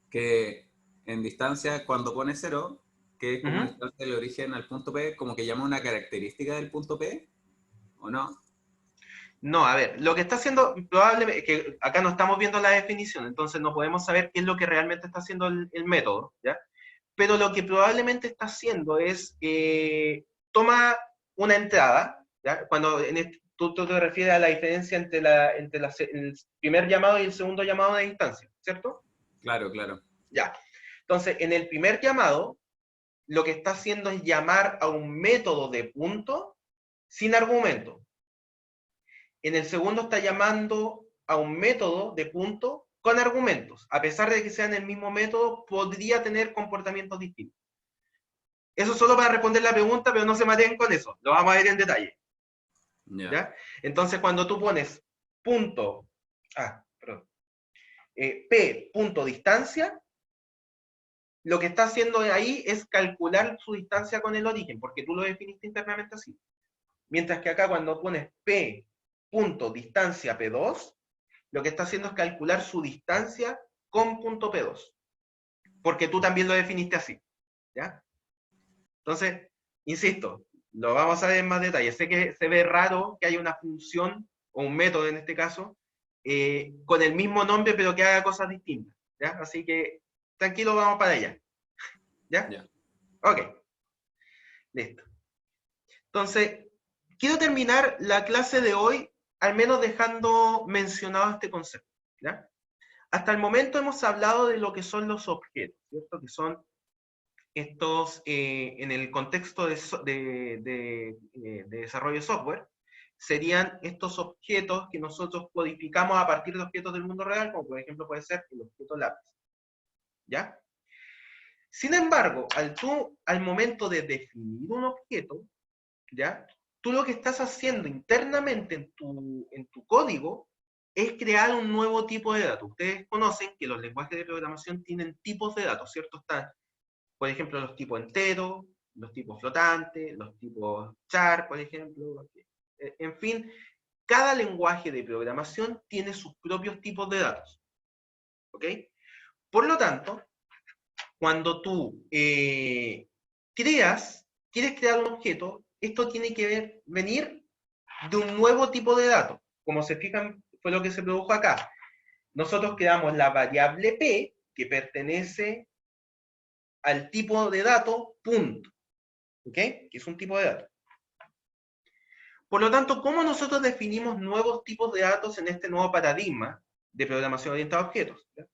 H: Que en distancia, cuando pone 0, que es como distancia del origen al punto P, como que llama una característica del punto P, ¿o no?
A: No, a ver, lo que está haciendo, probablemente, que acá no estamos viendo la definición, entonces no podemos saber qué es lo que realmente está haciendo el método, ¿ya? Pero lo que probablemente está haciendo es, toma una entrada, ¿ya? Cuando tú te refieres a la diferencia entre el primer llamado y el segundo llamado de distancia, ¿cierto?
H: Claro, claro.
A: Ya. Entonces, en el primer llamado, lo que está haciendo es llamar a un método de punto sin argumento. En el segundo está llamando a un método de punto con argumentos. A pesar de que sean el mismo método, podría tener comportamientos distintos. Eso solo para responder la pregunta, pero no se maten con eso. Lo vamos a ver en detalle. ¿Ya? Entonces, cuando tú pones punto, P punto distancia, lo que está haciendo ahí es calcular su distancia con el origen, porque tú lo definiste internamente así. Mientras que acá cuando pones P punto distancia P2, lo que está haciendo es calcular su distancia con punto P2. Porque tú también lo definiste así. ¿Ya? Entonces, insisto, lo vamos a ver en más detalle. Sé que se ve raro que haya una función, o un método en este caso, con el mismo nombre, pero que haga cosas distintas. ¿Ya? Así que, tranquilo, vamos para allá. ¿Ya?
H: Ya.
A: Ok. Listo. Entonces, quiero terminar la clase de hoy al menos dejando mencionado este concepto, ¿ya? Hasta el momento hemos hablado de lo que son los objetos, ¿cierto? Que son estos, en el contexto de desarrollo de software, serían estos objetos que nosotros codificamos a partir de objetos del mundo real, como por ejemplo puede ser el objeto lápiz, ¿ya? Sin embargo, al momento de definir un objeto, ¿ya? Tú lo que estás haciendo internamente en tu código es crear un nuevo tipo de datos. Ustedes conocen que los lenguajes de programación tienen tipos de datos, ¿cierto? Están, por ejemplo, los tipos enteros, los tipos flotantes, los tipos char, por ejemplo. En fin, cada lenguaje de programación tiene sus propios tipos de datos. ¿Ok? Por lo tanto, cuando tú quieres crear un objeto, esto tiene que venir de un nuevo tipo de dato. Como se fijan, fue lo que se produjo acá. Nosotros creamos la variable P, que pertenece al tipo de dato punto. ¿Ok? Que es un tipo de dato. Por lo tanto, ¿cómo nosotros definimos nuevos tipos de datos en este nuevo paradigma de programación orientada a objetos? ¿Ya?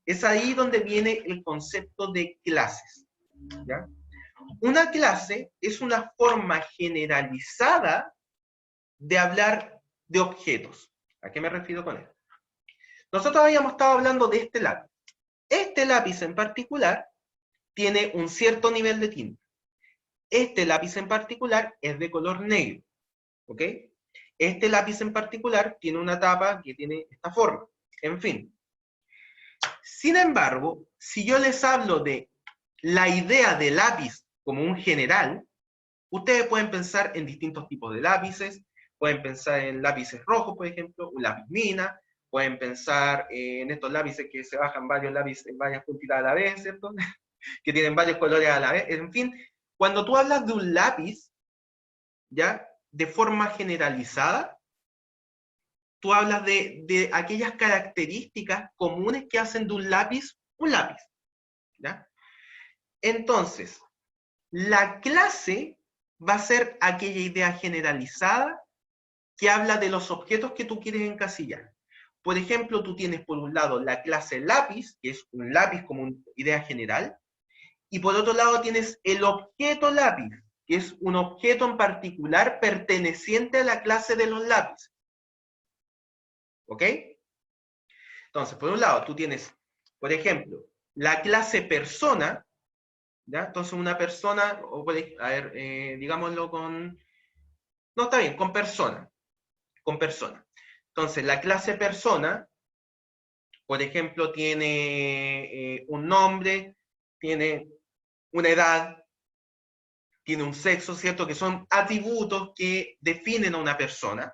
A: Es ahí donde viene el concepto de clases. ¿Ya? Una clase es una forma generalizada de hablar de objetos. ¿A qué me refiero con esto? Nosotros habíamos estado hablando de este lápiz. Este lápiz en particular tiene un cierto nivel de tinta. Este lápiz en particular es de color negro. ¿Ok? Este lápiz en particular tiene una tapa que tiene esta forma. En fin. Sin embargo, si yo les hablo de la idea de lápiz como un general, ustedes pueden pensar en distintos tipos de lápices, pueden pensar en lápices rojos, por ejemplo, un lápiz mina, pueden pensar en estos lápices que se bajan varios lápices en varias puntitas a la vez, ¿cierto? Que tienen varios colores a la vez. En fin, cuando tú hablas de un lápiz, ¿ya? De forma generalizada, tú hablas de aquellas características comunes que hacen de un lápiz, ¿ya? Entonces, la clase va a ser aquella idea generalizada que habla de los objetos que tú quieres encasillar. Por ejemplo, tú tienes por un lado la clase lápiz, que es un lápiz como una idea general, y por otro lado tienes el objeto lápiz, que es un objeto en particular perteneciente a la clase de los lápices. ¿Ok? Entonces, por un lado, tú tienes, por ejemplo, la clase persona, ¿ya? Entonces una persona, a ver, digámoslo con... No, está bien, con persona. Con persona. Entonces, la clase persona, por ejemplo, tiene un nombre, tiene una edad, tiene un sexo, ¿cierto? Que son atributos que definen a una persona.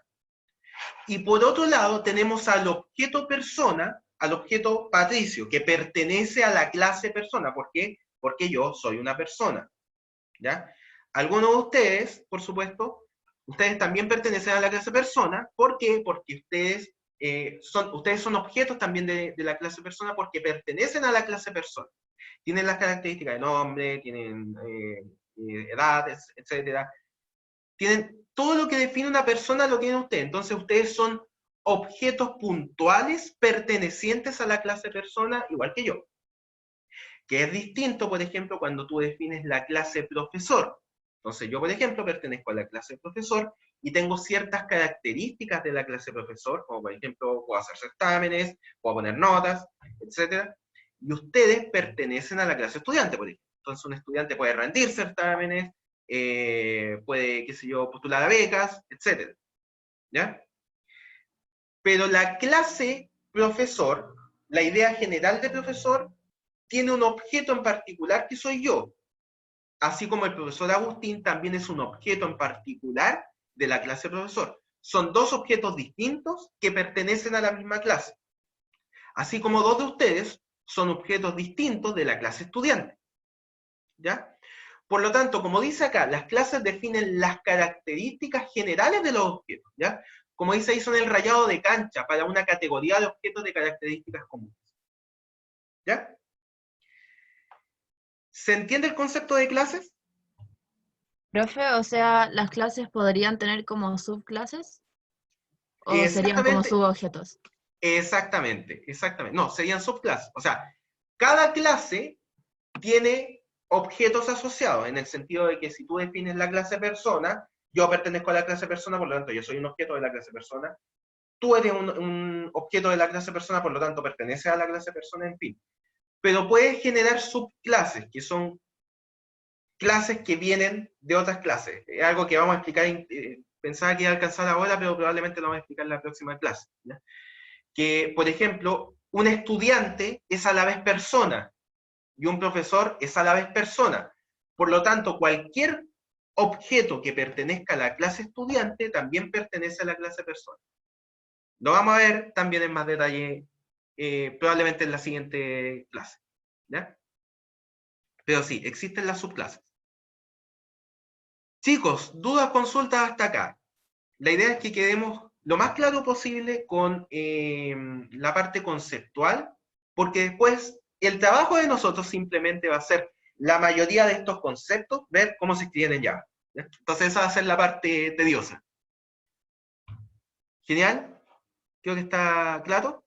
A: Y por otro lado, tenemos al objeto persona, al objeto Patricio, que pertenece a la clase persona. ¿Por qué? Porque yo soy una persona, ¿ya? Algunos de ustedes, por supuesto, ustedes también pertenecen a la clase persona. ¿Por qué? Porque ustedes son objetos también de la clase persona porque pertenecen a la clase persona. Tienen las características de nombre, tienen edades, etcétera. Tienen todo lo que define una persona, lo tienen ustedes. Entonces ustedes son objetos puntuales pertenecientes a la clase persona, igual que yo. Que es distinto, por ejemplo, cuando tú defines la clase profesor. Entonces yo, por ejemplo, pertenezco a la clase profesor y tengo ciertas características de la clase profesor, como por ejemplo, puedo hacer certámenes, puedo poner notas, etc. Y ustedes pertenecen a la clase estudiante, por ejemplo. Entonces un estudiante puede rendir certámenes, puede, qué sé yo, postular a becas, etc. ¿Ya? Pero la clase profesor, la idea general de profesor, tiene un objeto en particular que soy yo. Así como el profesor Agustín también es un objeto en particular de la clase profesor. Son dos objetos distintos que pertenecen a la misma clase. Así como dos de ustedes son objetos distintos de la clase estudiante. ¿Ya? Por lo tanto, como dice acá, las clases definen las características generales de los objetos. ¿Ya? Como dice ahí, son el rayado de cancha para una categoría de objetos de características comunes. ¿Ya? ¿Se entiende el concepto de clases?
B: Profe, o sea, ¿las clases podrían tener como subclases? ¿O serían como subobjetos?
A: Exactamente. No, serían subclases. O sea, cada clase tiene objetos asociados, en el sentido de que si tú defines la clase persona, yo pertenezco a la clase persona, por lo tanto yo soy un objeto de la clase persona. Tú eres un objeto de la clase persona, por lo tanto perteneces a la clase persona, en fin. Pero puedes generar subclases, que son clases que vienen de otras clases. Es algo que vamos a explicar, pensaba que iba a alcanzar ahora, pero probablemente lo vamos a explicar en la próxima clase. ¿Ya? Que, por ejemplo, un estudiante es a la vez persona, y un profesor es a la vez persona. Por lo tanto, cualquier objeto que pertenezca a la clase estudiante también pertenece a la clase persona. Lo vamos a ver también en más detalle, probablemente en la siguiente clase. ¿Ya? Pero sí, existen las subclases. Chicos, dudas, consultas hasta acá. La idea es que quedemos lo más claro posible con la parte conceptual, porque después el trabajo de nosotros simplemente va a ser la mayoría de estos conceptos, ver cómo se escriben en Java. ¿Ya? Entonces esa va a ser la parte tediosa. ¿Genial? Creo que está claro.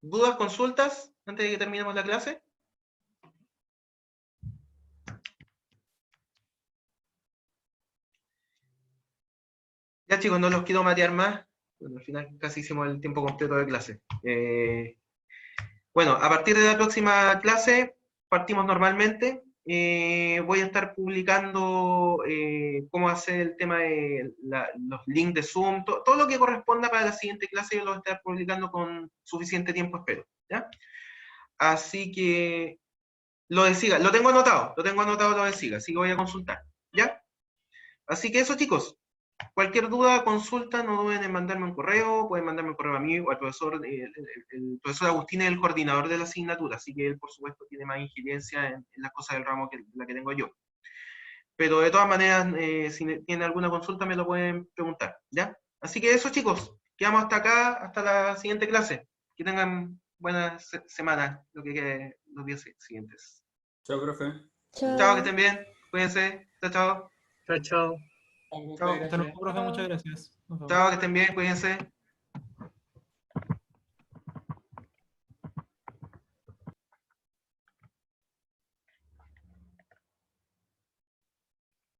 A: ¿Dudas, consultas antes de que terminemos la clase? Ya chicos, no los quiero matear más. Bueno, al final casi hicimos el tiempo completo de clase. Bueno, a partir de la próxima clase partimos normalmente. Voy a estar publicando cómo hacer el tema de los links de Zoom, todo lo que corresponda para la siguiente clase yo lo voy a estar publicando con suficiente tiempo, espero. ¿Ya? Así que lo de SIGA, lo tengo anotado lo de SIGA, así que voy a consultar. ¿Ya? Así que eso chicos. Cualquier duda, consulta, no duden en mandarme un correo, pueden mandarme un correo a mí o al profesor. El profesor Agustín es el coordinador de la asignatura, así que él, por supuesto, tiene más injerencia en las cosas del ramo que la que tengo yo. Pero de todas maneras, si tienen alguna consulta, me lo pueden preguntar, ¿ya? Así que eso, chicos, quedamos hasta acá, hasta la siguiente clase. Que tengan buena semana, lo que quede los días siguientes.
H: Chao, profe.
A: Chao, que estén bien, cuídense, chao, chao.
F: Chao, chao.
C: Hasta luego, profe, muchas gracias.
A: Chao, que estén bien, cuídense.